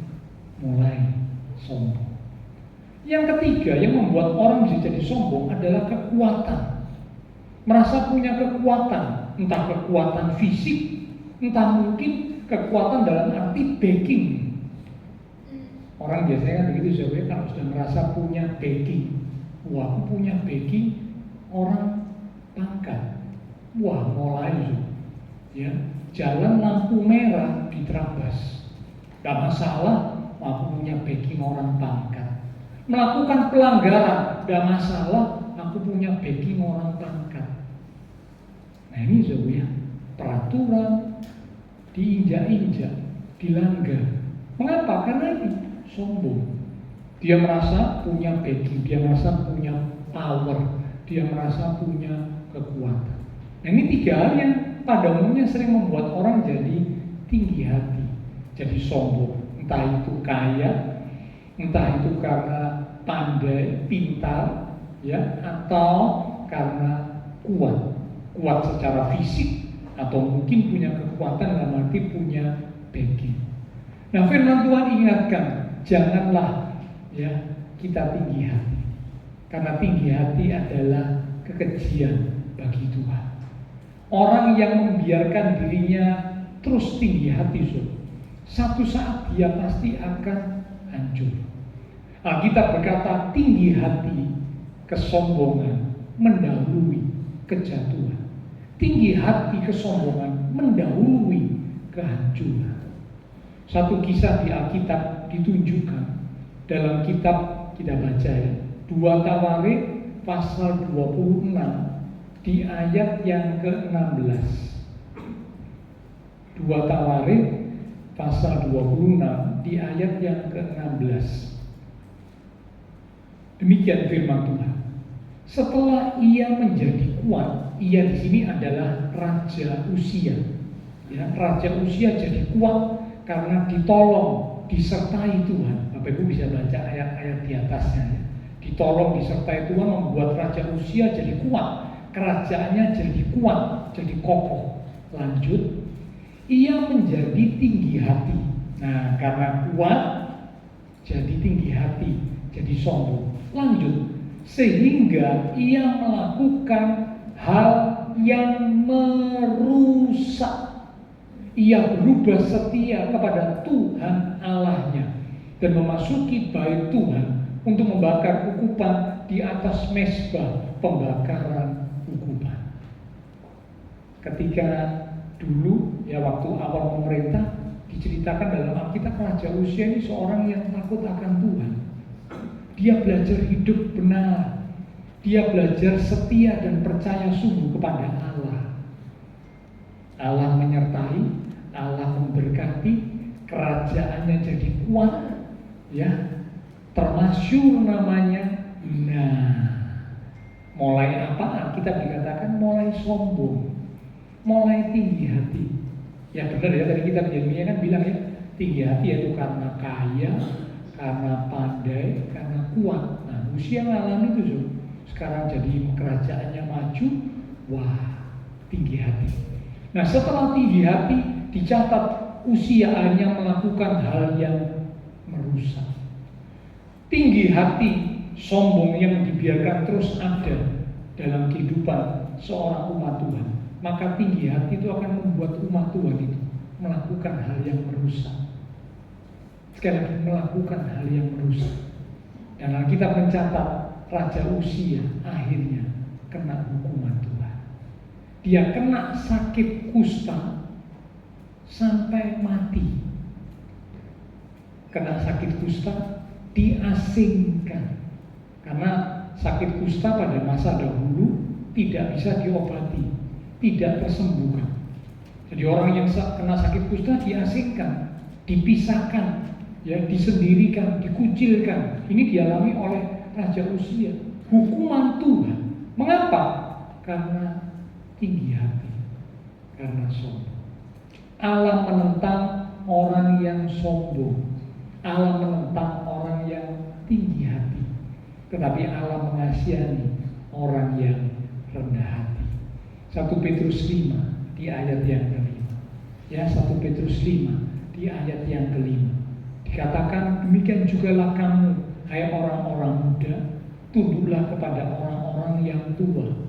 Mulai sombong. Yang ketiga yang membuat orang bisa jadi sombong adalah kekuatan. Merasa punya kekuatan, entah kekuatan fisik, entah mungkin kekuatan dalam arti backing. Orang biasanya kan begitu, saudara, kalau sudah merasa punya backing, wah aku punya backing orang pangkat, wah mulai ya jalan lampu merah diterabas, gak masalah, aku punya backing orang pangkat. Melakukan pelanggaran, gak masalah, aku punya backing orang pangkat. Nah ini saudara, peraturan diinjak-injak, dilanggar. Mengapa? Karena ini sombong. Dia merasa punya backing, dia merasa punya power, dia merasa punya kekuatan. Nah ini 3 hal yang pada umumnya sering membuat orang jadi tinggi hati, jadi sombong. Entah itu kaya, entah itu karena pandai, pintar, ya, atau karena kuat secara fisik, atau mungkin punya kekuatan dalam arti punya backing. Nah, firman Tuhan ingatkan, janganlah ya kita tinggi hati, karena tinggi hati adalah kekejian bagi Tuhan. Orang yang membiarkan dirinya terus tinggi hati, satu saat dia pasti akan hancur. Alkitab berkata tinggi hati, kesombongan mendahului kejatuhan. Tinggi hati, kesombongan mendahului kehancuran. Satu kisah di Alkitab ditunjukkan dalam kitab kita baca ya, 2 Tawarik pasal 26 di ayat yang ke-16. 2 Tawarik pasal 26 di ayat yang ke-16. Demikian firman Tuhan. Setelah ia menjadi kuat, ia di sini adalah Raja Uzia. Ya, Raja Uzia jadi kuat karena ditolong, disertai Tuhan. Bapak Ibu bisa baca ayat-ayat di atasnya ya. Ditolong, disertai Tuhan membuat Raja Uzia jadi kuat. Kerajaannya jadi kuat, jadi kokoh. Lanjut, ia menjadi tinggi hati. Nah, karena kuat jadi tinggi hati, jadi sombong. Lanjut, sehingga ia melakukan hal yang merusak. Ia berubah setia kepada Tuhan Allahnya dan memasuki bait Tuhan untuk membakar ukupan di atas mezbah pembakaran ukupan. Ketika dulu ya waktu awal memerintah diceritakan dalam Alkitab, Raja Uzia ini seorang yang takut akan Tuhan. Dia belajar hidup benar. Dia belajar setia dan percaya sungguh kepada Allah. Allah menyertai, Allah memberkati, kerajaannya jadi kuat, ya, termasyhur namanya. Nah, mulai apa? Kita dikatakan mulai sombong, mulai tinggi hati. Ya benar ya, tadi kita Yeremia kan bilang ya, tinggi hati yaitu karena kaya, karena pandai, karena kuat. Nah, Uzia mengalami itu. Sekarang jadi kerajaannya maju, wah, tinggi hati. Nah, setelah tinggi hati dicatat Uzia akhirnya melakukan hal yang merusak. Tinggi hati, sombong yang dibiarkan terus ada dalam kehidupan seorang umat Tuhan, maka tinggi hati itu akan membuat umat Tuhan itu melakukan hal yang merusak. Sekali lagi, melakukan hal yang merusak. Dan Alkitab mencatat Raja Uzia akhirnya kena hukuman Tuhan. Dia kena sakit kusta sampai mati. Kena sakit kusta, diasingkan. Karena sakit kusta pada masa dahulu tidak bisa diobati, tidak tersembuhkan. Jadi orang yang kena sakit kusta diasingkan, dipisahkan, ya, disendirikan, dikucilkan. Ini dialami oleh Raja Uzia. Hukuman Tuhan. Mengapa? Karena tinggi hati, karena sombong. Allah menentang orang yang sombong. Allah menentang orang yang tinggi hati. Tetapi Allah mengasihani orang yang rendah hati. 1 Petrus 5 di ayat yang ke-5. Ya, 1 Petrus 5 di ayat yang ke-5. Dikatakan, demikian jugalah kamu, hai orang-orang muda, tunduklah kepada orang-orang yang tua.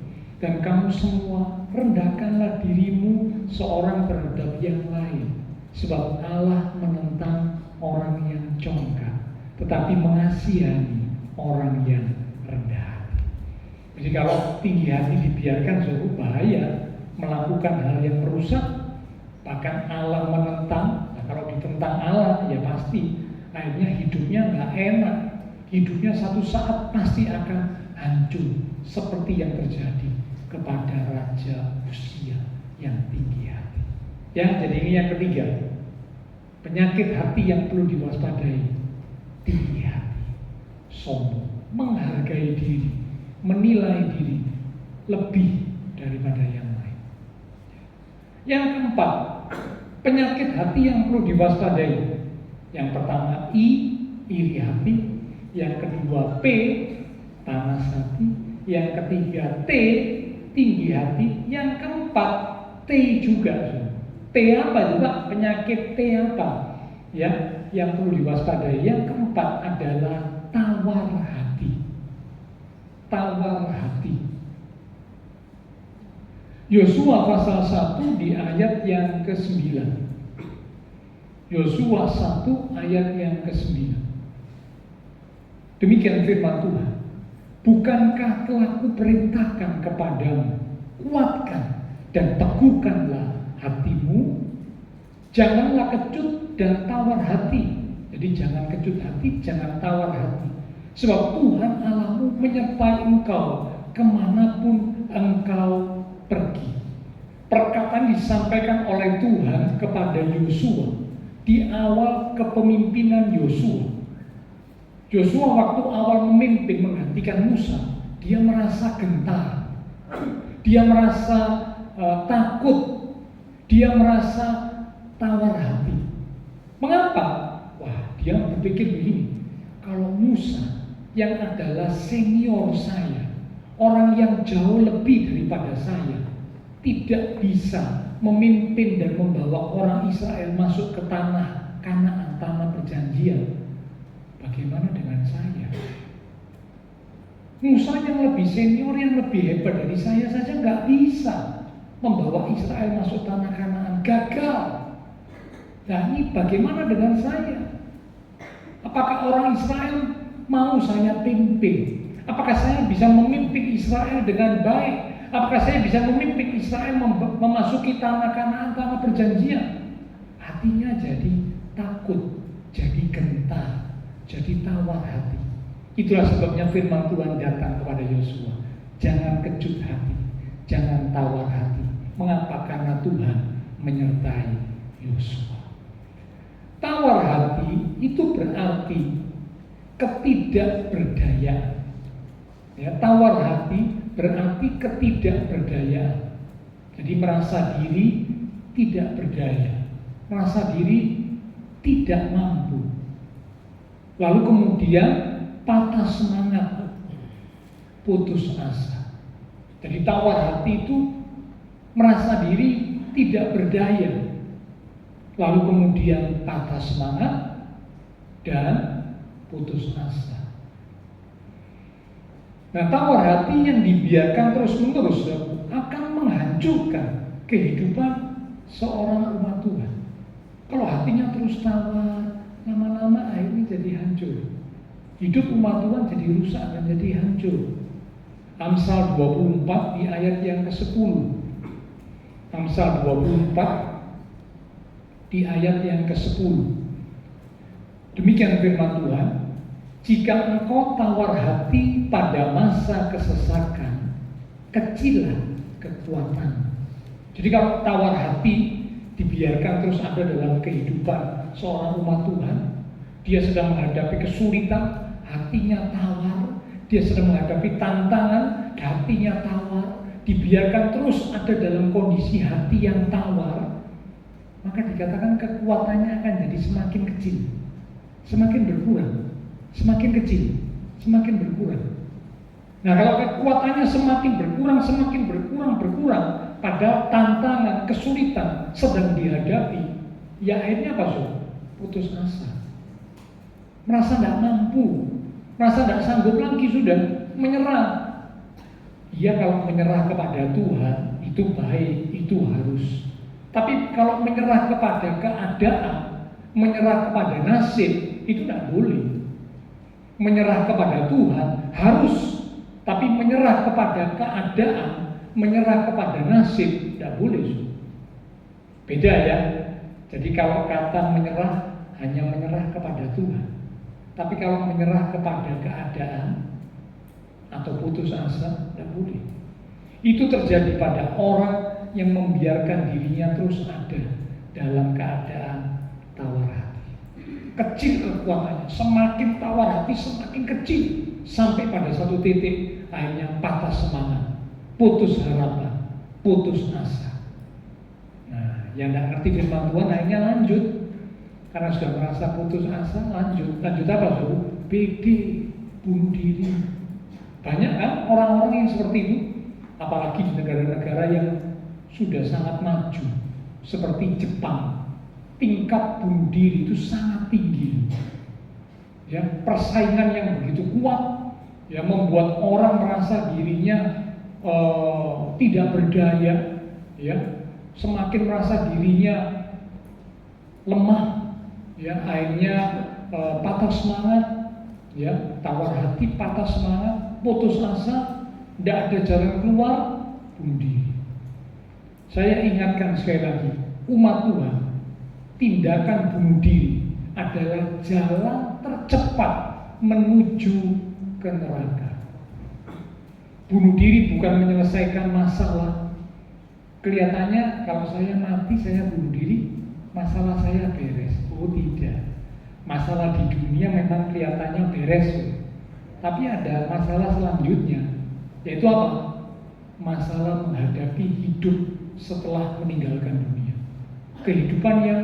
Dan kamu semua rendahkanlah dirimu seorang terhadap yang lain. Sebab Allah menentang orang yang congkak, tetapi mengasihani orang yang rendah hati. Jadi kalau tinggi hati dibiarkan, suatu bahaya, melakukan hal yang merusak. Bahkan Allah menentang. Nah, kalau ditentang Allah, ya pasti akhirnya hidupnya nggak enak. Hidupnya satu saat pasti akan hancur, seperti yang terjadi kepada Raja Uzia yang tinggi hati. Ya, jadi ini yang ketiga, penyakit hati yang perlu diwaspadai. Tinggi hati, sombong, menghargai diri, menilai diri lebih daripada yang lain. Yang keempat, penyakit hati yang perlu diwaspadai. Yang pertama iri hati. Yang kedua P, panas hati. Yang ketiga T, tinggi hati. Yang keempat T juga. T apa juga? Penyakit T apa? Ya, yang perlu diwaspadai. Yang keempat adalah tawar hati. Tawar hati. Yosua pasal 1 di ayat yang ke-9. Yosua 1 ayat yang ke-9. Demikian firman Tuhan. Bukankah telah kuperintahkan kepadamu, kuatkan dan teguhkanlah hatimu, janganlah kecut dan tawar hati. Jadi jangan kecut hati, jangan tawar hati. Sebab Tuhan Allahmu menyertai engkau kemanapun engkau pergi. Perkataan disampaikan oleh Tuhan kepada Yosua di awal kepemimpinan Yosua. Yosua waktu awal memimpin menggantikan Musa, dia merasa gentar, dia merasa takut, dia merasa tawar hati. Mengapa? Wah, dia berpikir begini, kalau Musa yang adalah senior saya, orang yang jauh lebih daripada saya, tidak bisa memimpin dan membawa orang Israel masuk ke tanah Kanaan, tanah perjanjian, bagaimana dengan saya? Musa yang lebih senior, yang lebih hebat dari saya saja nggak bisa membawa Israel masuk tanah Kanaan, gagal. Nah, ini bagaimana dengan saya? Apakah orang Israel mau saya pimpin? Apakah saya bisa memimpin Israel dengan baik? Apakah saya bisa memimpin Israel memasuki tanah Kanaan, tanah perjanjian? Hatinya jadi takut, jadi gentar, jadi tawar hati. Itulah sebabnya firman Tuhan datang kepada Yosua. Jangan kecut hati, jangan tawar hati. Mengapa? Karena Tuhan menyertai Yosua. Tawar hati itu berarti ketidakberdayaan. Ya, tawar hati berarti ketidakberdayaan. Jadi merasa diri tidak berdaya, merasa diri tidak mampu. Lalu kemudian patah semangat, putus asa. Jadi tawar hati itu merasa diri tidak berdaya, lalu kemudian patah semangat dan putus asa. Nah, tawar hati yang dibiarkan terus-menerus akan menghancurkan kehidupan seorang umat Tuhan. Kalau hatinya terus tawar, lama-lama akhirnya jadi hancur. Hidup umat Tuhan jadi rusak dan jadi hancur. Amsal 24 di ayat yang ke-10. Amsal 24 di ayat yang ke-10. Demikian firman Tuhan. Jika engkau tawar hati pada masa kesesakan, kecillah kekuatan. Jadi kalau tawar hati dibiarkan terus ada dalam kehidupan seorang umat Tuhan, dia sedang menghadapi kesulitan, hatinya tawar, dia sedang menghadapi tantangan, hatinya tawar, dibiarkan terus ada dalam kondisi hati yang tawar, maka dikatakan kekuatannya akan jadi semakin kecil, semakin berkurang. Semakin kecil, semakin berkurang. Nah, kalau kekuatannya semakin berkurang, padahal tantangan, kesulitan sedang dihadapi, ya akhirnya apa, Sob? Putus asa. Merasa tidak mampu, merasa tidak sanggup lagi, sudah menyerah. Iya, kalau menyerah kepada Tuhan, itu baik, itu harus. Tapi kalau menyerah kepada keadaan, menyerah kepada nasib, itu tidak boleh. Menyerah kepada Tuhan harus, tapi menyerah kepada keadaan, menyerah kepada nasib tidak boleh. Beda ya. Jadi kalau kata menyerah hanya menyerah kepada Tuhan, tapi kalau menyerah kepada keadaan atau putus asa tidak boleh. Itu terjadi pada orang yang membiarkan dirinya terus ada dalam keadaan tawar hati. Kecil kekuatannya, semakin tawar hati semakin kecil, sampai pada satu titik akhirnya patah semangat, putus harapan, putus asa. Nah, yang tidak ngerti firman Tuhan akhirnya lanjut, karena sudah merasa putus asa, lanjut apa, Saudara? PD, bunuh diri. Banyak kan orang-orang yang seperti itu, apalagi di negara-negara yang sudah sangat maju, seperti Jepang. Tingkat bunuh diri itu sangat tinggi, ya, persaingan yang begitu kuat, ya, membuat orang merasa dirinya tidak berdaya, ya, semakin merasa dirinya lemah, ya, akhirnya patah semangat, ya, tawar hati, patah semangat, putus asa, tidak ada jalan keluar, bunuh diri. Saya ingatkan sekali lagi, umat Tuhan, tindakan bunuh diri adalah jalan tercepat menuju ke neraka. Bunuh diri bukan menyelesaikan masalah. Kelihatannya kalau saya mati, saya bunuh diri, masalah saya beres. Oh tidak. Masalah di dunia memang kelihatannya beres, tapi ada masalah selanjutnya, yaitu apa? Masalah menghadapi hidup setelah meninggalkan dunia. Kehidupan yang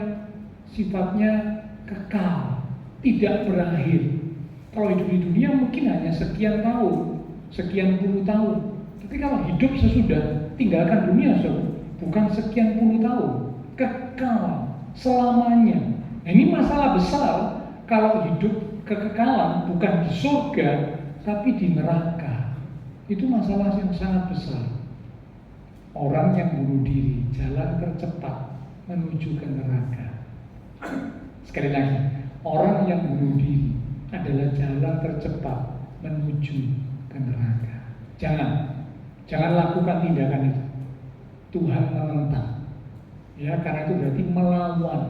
sifatnya kekal, tidak berakhir. Kalau hidup di dunia mungkin hanya sekian tahun, sekian puluh tahun. Tapi kalau hidup sesudah tinggalkan dunia, bukan sekian puluh tahun, kekal selamanya. Nah, ini masalah besar kalau hidup kekekalan bukan di surga tapi di neraka. Itu masalah yang sangat besar. Orang yang bunuh diri, jalan tercepat menuju ke neraka. Sekali lagi, orang yang bunuh diri adalah jalan tercepat menuju ke neraka. Jangan lakukan tindakan itu. Tuhan menentang. Ya, karena itu berarti melawan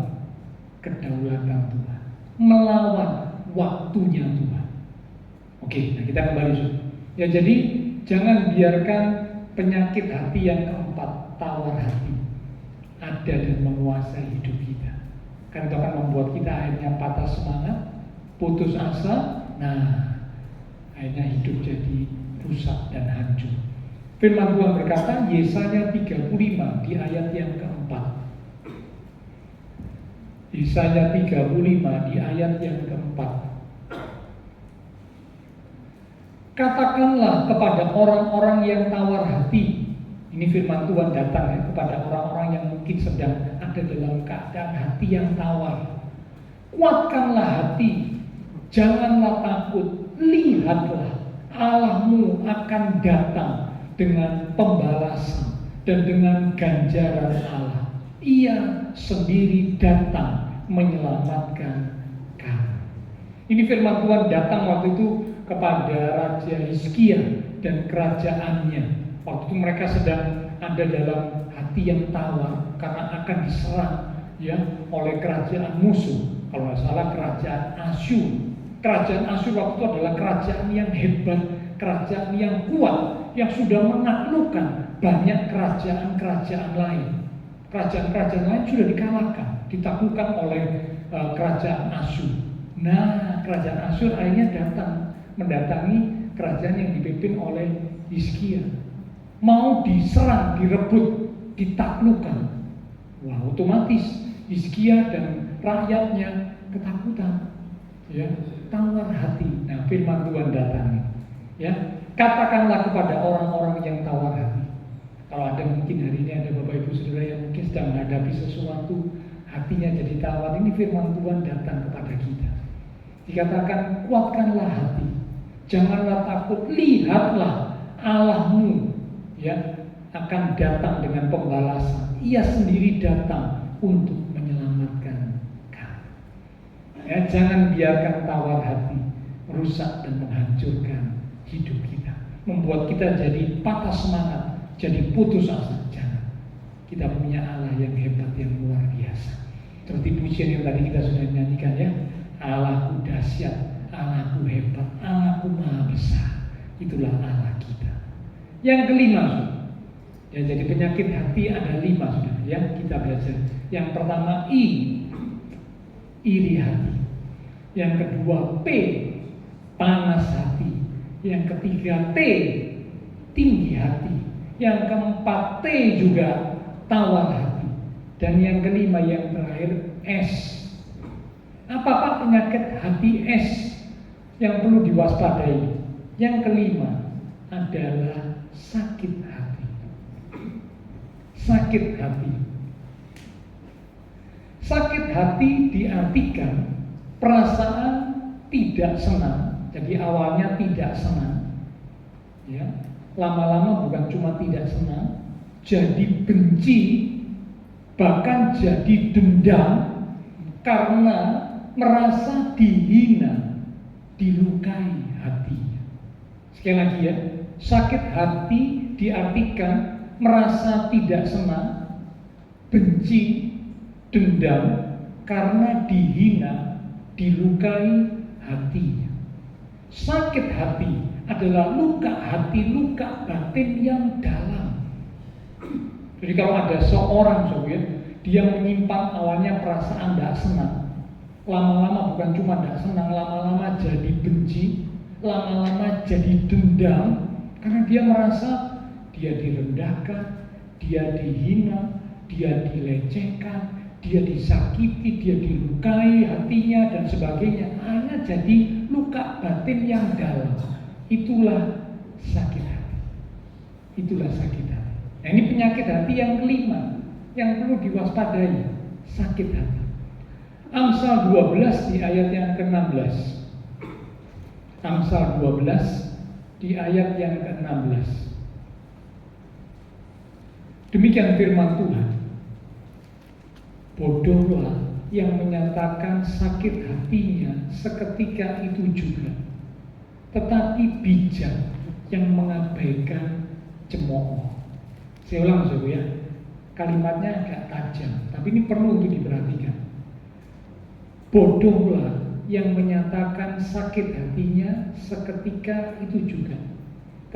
kedaulatan Tuhan, melawan waktunya Tuhan. Oke, nah kita kembali. Ya, jadi jangan biarkan penyakit hati yang keempat, tawar hati, ada dan menguasai hidup kita. Karena itu akan membuat kita akhirnya patah semangat, putus asa. Nah, akhirnya hidup jadi rusak dan hancur. Firman Tuhan berkata, Yesaya 35 di ayat yang keempat. Yesaya 35 di ayat yang keempat. Katakanlah kepada orang-orang yang tawar hati. Ini firman Tuhan datang ya, kepada orang-orang yang mungkin sedang ada dalam keadaan hati yang tawar. Kuatkanlah hati, janganlah takut, lihatlah Allahmu akan datang dengan pembalasan dan dengan ganjaran Allah. Ia sendiri datang menyelamatkan kamu. Ini firman Tuhan datang waktu itu kepada Raja Hizkia dan kerajaannya. Waktu itu mereka sedang ada dalam hati yang tawar karena akan diserang ya oleh kerajaan musuh. Kalau nggak salah kerajaan Asyur. Kerajaan Asyur waktu itu adalah kerajaan yang hebat, kerajaan yang kuat, yang sudah menaklukkan banyak kerajaan-kerajaan lain. Kerajaan-kerajaan lain sudah dikalahkan, ditaklukkan oleh kerajaan Asyur. Nah, kerajaan Asyur akhirnya datang mendatangi kerajaan yang dipimpin oleh Hizkia. Mau diserang, direbut, ditaklukkan. Wah, otomatis Hizkia dan rakyatnya ketakutan. Ya, tawar hati. Nah, firman Tuhan datang. Ya, katakanlah kepada orang-orang yang tawar hati. Kalau ada mungkin hari ini ada Bapak Ibu Saudara yang mungkin sedang menghadapi sesuatu, hatinya jadi tawar. Ini firman Tuhan datang kepada kita. Dikatakan, kuatkanlah hati, janganlah takut, lihatlah Allahmu ya akan datang dengan pembalasan. Ia sendiri datang untuk menyelamatkan kamu. Ya, jangan biarkan tawar hati merusak dan menghancurkan hidup kita, membuat kita jadi patah semangat, jadi putus asa. Jangan. Kita punya Allah yang hebat, yang luar biasa. Seperti pujian yang tadi kita sudah nyanyikan ya, Allahku dahsyat, Allahku hebat, Allahku maha besar. Itulah Allah kita. Yang kelima, ya, jadi penyakit hati ada 5 sudah ya kita belajar. Yang pertama iri hati. Yang kedua P, panas hati. Yang ketiga T, tinggi hati. Yang keempat T juga, tawar hati. Dan yang kelima yang terakhir S. Apa penyakit hati S yang perlu diwaspadai? Yang kelima adalah sakit hati. Sakit hati. Sakit hati diartikan perasaan tidak senang. Jadi awalnya tidak senang, ya. Lama-lama bukan cuma tidak senang, jadi benci, bahkan jadi dendam karena merasa dihina, dilukai hatinya. Sekali lagi ya, sakit hati diartikan merasa tidak senang, benci, dendam, karena dihina, dilukai hatinya. Sakit hati adalah luka hati, luka batin yang dalam. Jadi kalau ada seorang dia menyimpan awalnya perasaan tidak senang, lama-lama bukan cuma tidak senang, lama-lama jadi benci, lama-lama jadi dendam, karena dia merasa dia direndahkan, dia dihina, dia dilecehkan, dia disakiti, dia dilukai hatinya dan sebagainya. Akhirnya jadi luka batin yang dalam. Itulah sakit hati. Itulah sakit hati. Nah, ini penyakit hati yang kelima yang perlu diwaspadai, sakit hati. Amsal 12 di ayat yang ke-16. Amsal 12 di ayat yang ke-16. Demikian firman Tuhan. Bodohlah yang menyatakan sakit hatinya seketika itu juga, tetapi bijak yang mengabaikan cemooh. Saya ulang ya, kalimatnya agak tajam, tapi ini perlu untuk diperhatikan. Bodohlah yang menyatakan sakit hatinya seketika itu juga,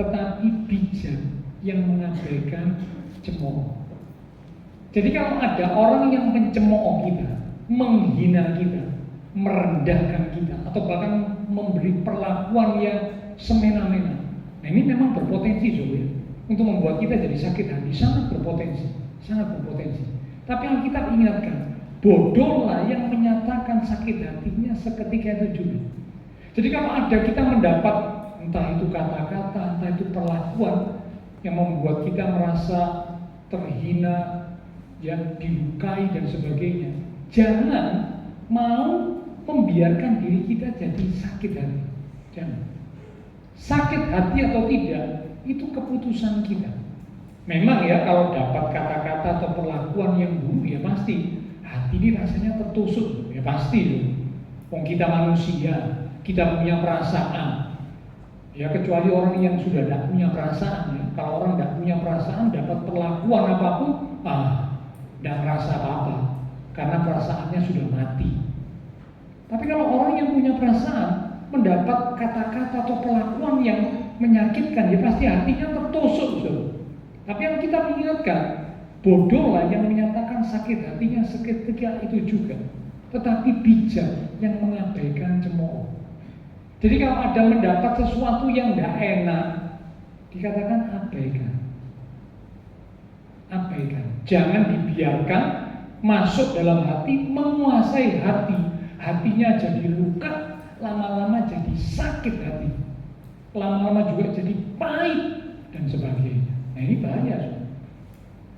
tetapi bijak yang mengabaikan cemooh. Jadi kalau ada orang yang mencemooh kita, menghina kita, merendahkan kita, atau bahkan memberi perlakuan yang semena-mena, nah ini memang berpotensi untuk membuat kita jadi sakit hati, sangat berpotensi. Tapi Alkitab ingatkan, bodohlah yang menyatakan sakit hatinya seketika itu juga. Jadi kalau ada kita mendapat entah itu kata-kata, entah itu perlakuan yang membuat kita merasa terhina, yang dilukai dan sebagainya, jangan mau membiarkan diri kita jadi sakit hati. Jangan. Sakit hati atau tidak, itu keputusan kita. Memang ya kalau dapat kata-kata atau perlakuan yang buruk, ya pasti hati ini rasanya tertusuk, ya pasti. Wong kita manusia, kita punya perasaan. Ya kecuali orang yang sudah tidak punya perasaan ya. Kalau orang tidak punya perasaan, dapat perlakuan apapun, tidak merasa apa-apa, karena perasaannya sudah mati. Tapi kalau orang yang punya perasaan mendapat kata-kata atau perlakuan yang menyakitkan, ya pasti hatinya tertusuk. Tapi yang kita mengingatkan, bodohlah yang menyatakan sakit hatinya seketika itu juga, tetapi bijak yang mengabaikan cemooh. Jadi kalau ada mendapat sesuatu yang tidak enak, dikatakan abaikan. Jangan dibiarkan masuk dalam hati, menguasai hati. Hatinya jadi luka, lama-lama jadi sakit hati, lama-lama juga jadi pahit dan sebagainya. Nah ini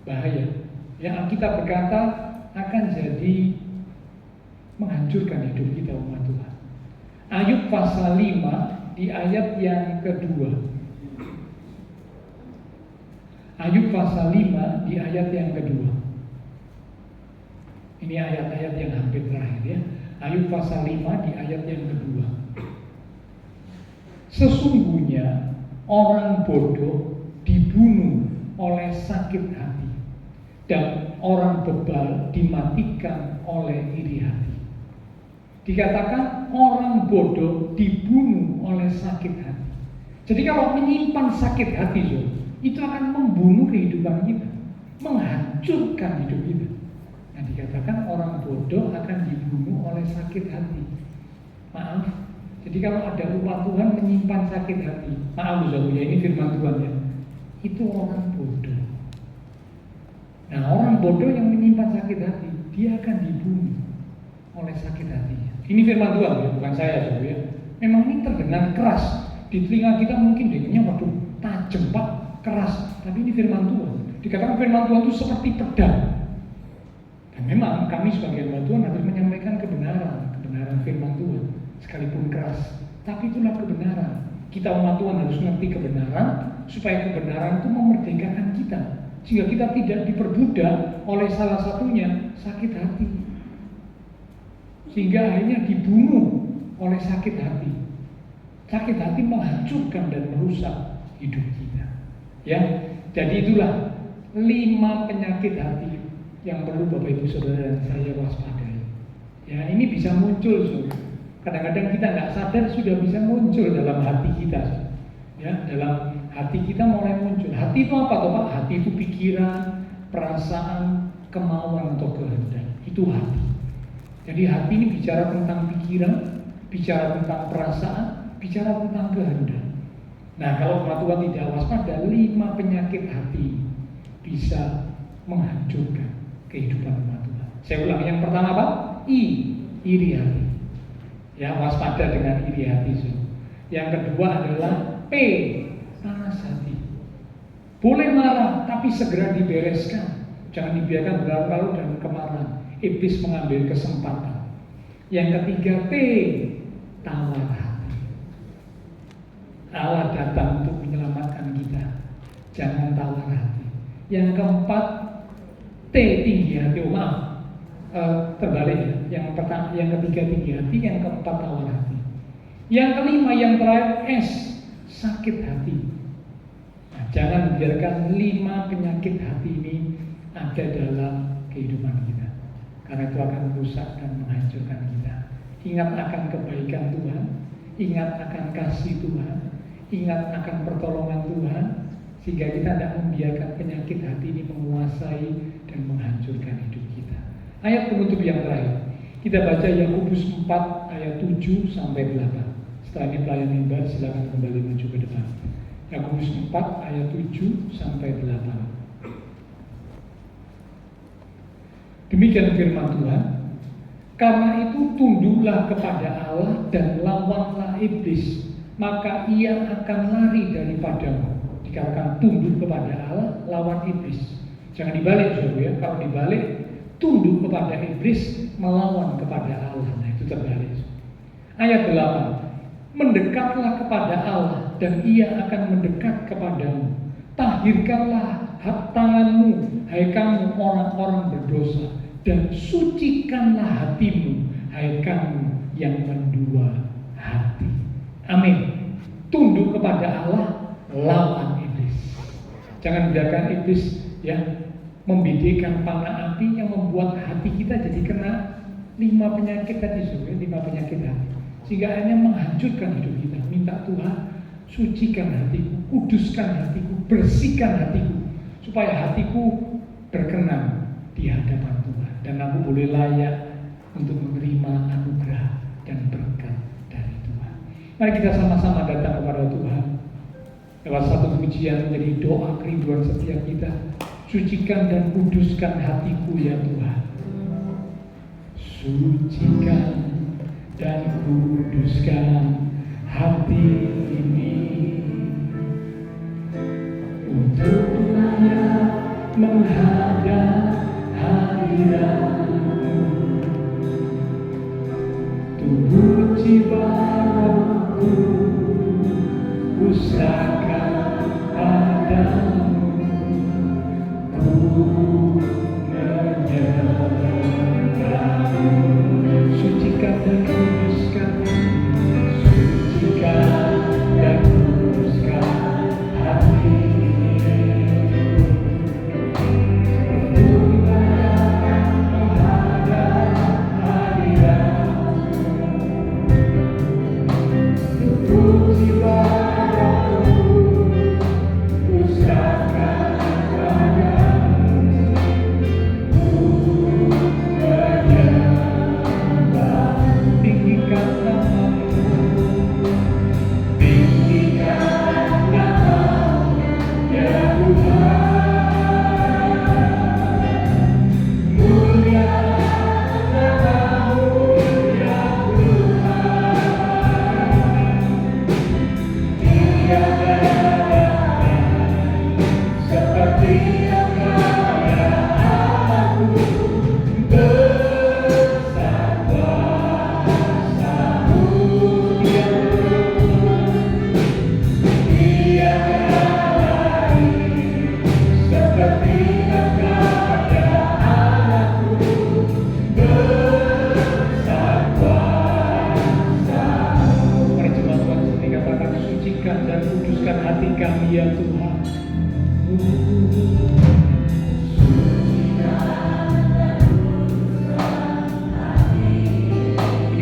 bahaya. Yang Alkitab berkata akan jadi menghancurkan hidup kita umat Tuhan. Ayub pasal 5 di ayat yang kedua. Ayub pasal 5 di ayat yang kedua. Ini ayat-ayat yang hampir terakhir ya. Ayub pasal 5 di ayat yang kedua. Sesungguhnya orang bodoh dibunuh oleh sakit hati, dan orang bebal dimatikan oleh iri hati. Dikatakan orang bodoh dibunuh oleh sakit hati. Jadi kalau menyimpan sakit hati itu akan membunuh kehidupan kita, menghancurkan hidup kita. Nah dikatakan orang bodoh akan dibunuh oleh sakit hati. Maaf, jadi kalau ada umat Tuhan menyimpan sakit hati, maaf ya ini firman Tuhan ya, itu orang bodoh. Nah orang bodoh yang menyimpan sakit hati, dia akan dibunuh oleh sakit hatinya. Ini firman Tuhan ya, bukan saya ya. Memang ini terdengar keras di telinga kita, mungkin dengannya waduh tajam pak, keras. Tapi ini firman Tuhan. Dikatakan firman Tuhan itu seperti pedang. Dan memang kami sebagai hamba Tuhan harus menyampaikan kebenaran firman Tuhan, sekalipun keras. Tapi itulah kebenaran. Kita umat Tuhan harus mengerti kebenaran, supaya kebenaran itu memerdekakan kita, sehingga kita tidak diperbudak oleh salah satunya sakit hati, sehingga akhirnya dibunuh oleh sakit hati. Sakit hati menghancurkan dan merusak hidup kita. Ya, jadi itulah 5 penyakit hati yang perlu Bapak Ibu Saudara dan saya waspadai. Ya, ini bisa muncul, saudara. Kadang-kadang kita nggak sadar sudah bisa muncul dalam hati kita. Ya, dalam hati kita mulai muncul. Hati itu apa, toh, Pak? Hati itu pikiran, perasaan, kemauan atau kehendak. Itu hati. Jadi hati ini bicara tentang pikiran, bicara tentang perasaan, bicara tentang kehendak. Nah, kalau umat Tuhan tidak waspada, 5 penyakit hati bisa menghancurkan kehidupan umat Tuhan. Saya ulang, yang pertama apa? Iri hati. Ya, waspada dengan iri hati. Yang kedua adalah panas hati. Boleh marah, tapi segera dibereskan. Jangan dibiarkan berlarut-larut dan kemarahan. Iblis mengambil kesempatan. Yang ketiga, tawar hati. Allah datang untuk menyelamatkan kita. Jangan tawar hati. Yang keempat, tinggi hati. Terbalik ya. Yang ketiga tinggi hati, yang keempat tawar hati. Yang kelima, yang terakhir, sakit hati. Nah, jangan biarkan 5 penyakit hati ini ada dalam kehidupan kita, karena itu akan merusak dan menghancurkan kita. Ingat akan kebaikan Tuhan, ingat akan kasih Tuhan, ingat akan pertolongan Tuhan, sehingga kita tidak membiarkan penyakit hati ini menguasai dan menghancurkan hidup kita. Ayat penutup yang terakhir, kita baca Yakobus 4 ayat 7 sampai 8. Setelah ini pelayan mimbar, silakan kembali maju ke depan. Yakobus 4 ayat 7 sampai 8. Demikian firman Tuhan. Karena itu tunduklah kepada Allah dan lawanlah iblis, maka ia akan lari daripadamu. Dikatakan tunduk kepada Allah, lawan iblis. Jangan dibalik, saudara ya. Kalau dibalik, tunduk kepada iblis, melawan kepada Allah. Nah, itu terbalik. Ayat 8. Mendekatlah kepada Allah dan ia akan mendekat kepadamu. Tahirkanlah tanganmu, hai kamu orang-orang berdosa, dan sucikanlah hatimu, hai kamu yang mendua hati. Amin. Tunduk kepada Allah, lawan iblis. Jangan biarkan iblis ya membidikan panah api yang membuat hati kita jadi kena 5 penyakit tadi, 5 penyakit hati, sehingga akhirnya menghancurkan hidup kita. Minta Tuhan, sucikan hatiku, kuduskan hatiku, bersihkan hatiku, supaya hatiku berkenan di hadapan Tuhan, dan aku boleh layak untuk menerima anugerah dan berkat dari Tuhan. Mari kita sama-sama datang kepada Tuhan lewat satu pujian menjadi doa kerinduan setiap kita. Sucikan dan kuduskan hatiku ya Tuhan. Sucikan dan kuduskan hati ini untuk layak menghadap hadirat-Mu. Tubuh jiwa rohku usahakan padamu, ku menyerahmu. Sucikan dan kuduskan, sucikan dan kuduskan hati ini untuk layak menghadap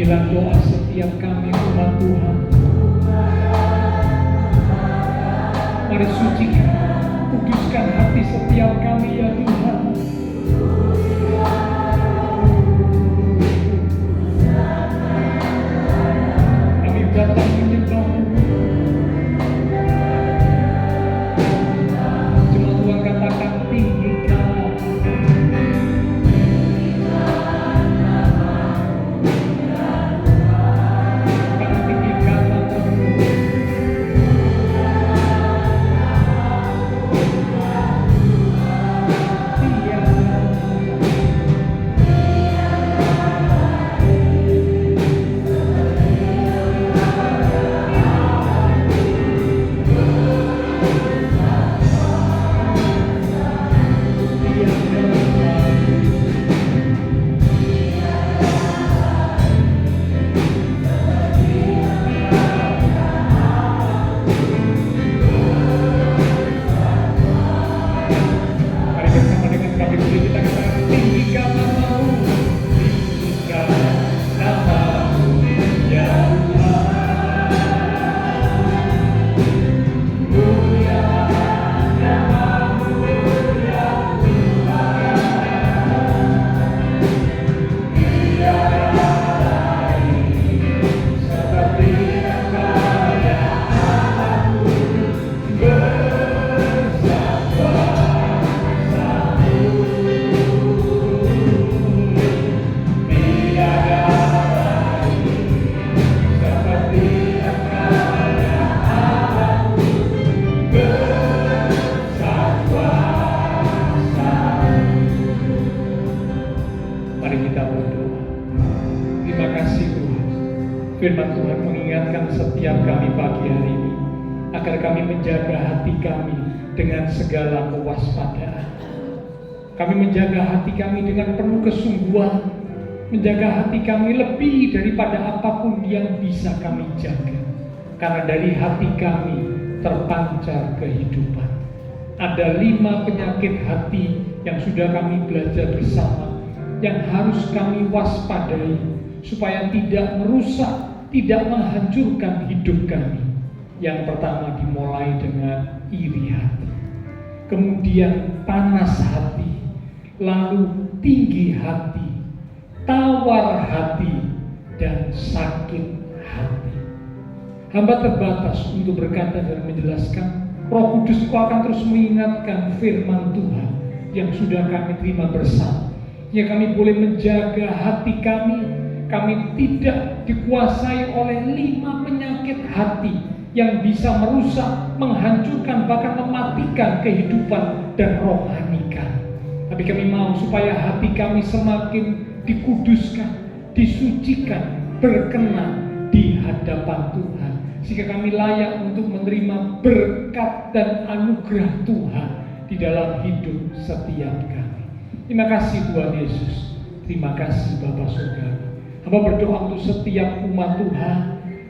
Inilah doa setiap kami umat Tuhan. Mari sucikan, kuduskan hati setiap kami ya Tuhan. Kami datang menyembah-Mu. Cuma Tuhan katakan tinggikan. Kami tinggikan namamu. Firman Tuhan mengingatkan setiap kami pagi hari ini agar kami menjaga hati kami dengan segala kewaspadaan. Kami menjaga hati kami dengan penuh kesungguhan, menjaga hati kami lebih daripada apapun yang bisa kami jaga. Karena dari hati kami terpancar kehidupan. Ada 5 penyakit hati yang sudah kami belajar bersama, yang harus kami waspadai supaya tidak merusak, tidak menghancurkan hidup kami. Yang pertama dimulai dengan iri hati, kemudian panas hati, lalu tinggi hati, tawar hati, dan sakit hati. Hamba terbatas untuk berkata dan menjelaskan. Roh Kudus akan terus mengingatkan firman Tuhan yang sudah kami terima bersama. Ya, kami boleh menjaga hati kami. Kami tidak dikuasai oleh 5 penyakit hati yang bisa merusak, menghancurkan, bahkan mematikan kehidupan dan rohani kami. Tapi kami mau supaya hati kami semakin dikuduskan, disucikan, berkenan di hadapan Tuhan, sehingga kami layak untuk menerima berkat dan anugerah Tuhan di dalam hidup setiap kami. Terima kasih Tuhan Yesus. Terima kasih Bapa Surgawi. Hamba berdoa untuk setiap umat Tuhan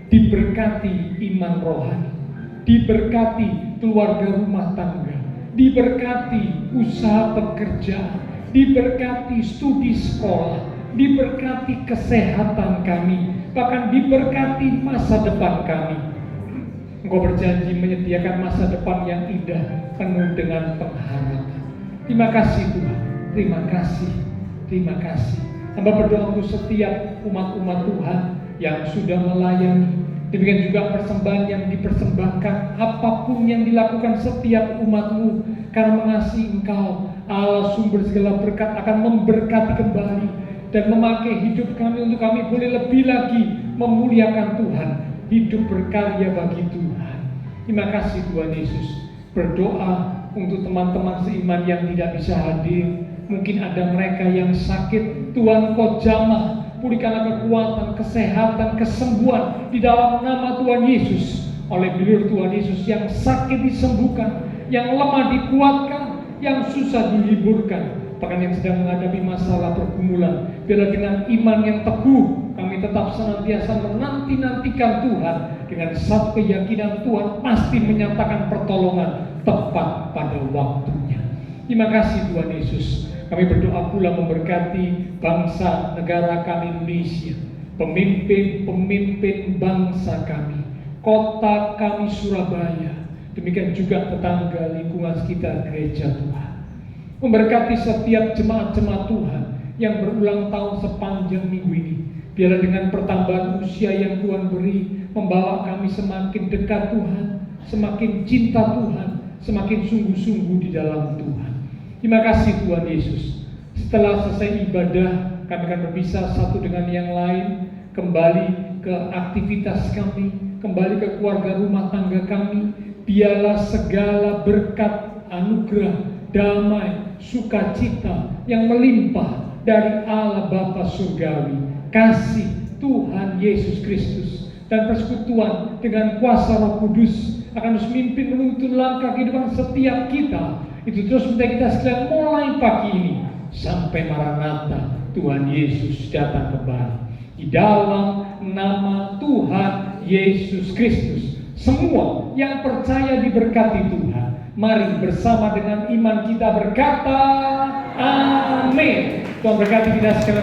diberkati iman rohani, diberkati keluarga rumah tangga, diberkati usaha pekerjaan, diberkati studi sekolah, diberkati kesehatan kami, bahkan diberkati masa depan kami. Engkau berjanji menyediakan masa depan yang indah, penuh dengan pengharapan. Terima kasih Tuhan, terima kasih, terima kasih. Hamba berdoa untuk setiap umat-umat Tuhan yang sudah melayani. Demikian juga persembahan yang dipersembahkan, apapun yang dilakukan setiap umat-Mu, karena mengasihi Engkau, Allah sumber segala berkat, akan memberkati kembali dan memakai hidup kami untuk kami boleh lebih lagi memuliakan Tuhan, hidup berkarya bagi Tuhan. Terima kasih Tuhan Yesus. Berdoa untuk teman-teman seiman yang tidak bisa hadir. Mungkin ada mereka yang sakit, Tuhan Kau jamah, pulihkanlah kekuatan, kesehatan, kesembuhan di dalam nama Tuhan Yesus. Oleh bilur Tuhan Yesus, yang sakit disembuhkan, yang lemah dikuatkan, yang susah dihiburkan, bahkan yang sedang menghadapi masalah pergumulan, biarlah dengan iman yang teguh kami tetap senantiasa menanti-nantikan Tuhan dengan satu keyakinan Tuhan pasti menyatakan pertolongan tepat pada waktunya. Terima kasih Tuhan Yesus. Kami berdoa pula memberkati bangsa negara kami Indonesia. pemimpin-pemimpin bangsa kami, kota kami Surabaya, demikian juga tetangga lingkungan sekitar gereja Tuhan. Memberkati setiap jemaat-jemaat Tuhan yang berulang tahun sepanjang minggu ini. Biarlah dengan pertambahan usia yang Tuhan beri, membawa kami semakin dekat Tuhan, semakin cinta Tuhan, semakin sungguh-sungguh di dalam Tuhan. Terima kasih Tuhan Yesus. Setelah selesai ibadah, kami akan berpisah satu dengan yang lain, kembali ke aktivitas kami, kembali ke keluarga rumah tangga kami. Biarlah segala berkat, anugerah, damai, sukacita yang melimpah dari Allah Bapa Surgawi, kasih Tuhan Yesus Kristus, dan persekutuan dengan kuasa Roh Kudus akan terus memimpin menuntun langkah kehidupan setiap kita. Itu terus minta kita sekalian mulai pagi ini sampai Maranatha, Tuhan Yesus datang kembali. Di dalam nama Tuhan Yesus Kristus, semua yang percaya diberkati Tuhan. Mari bersama dengan iman kita berkata, amin. Tuhan berkati kita sekalian.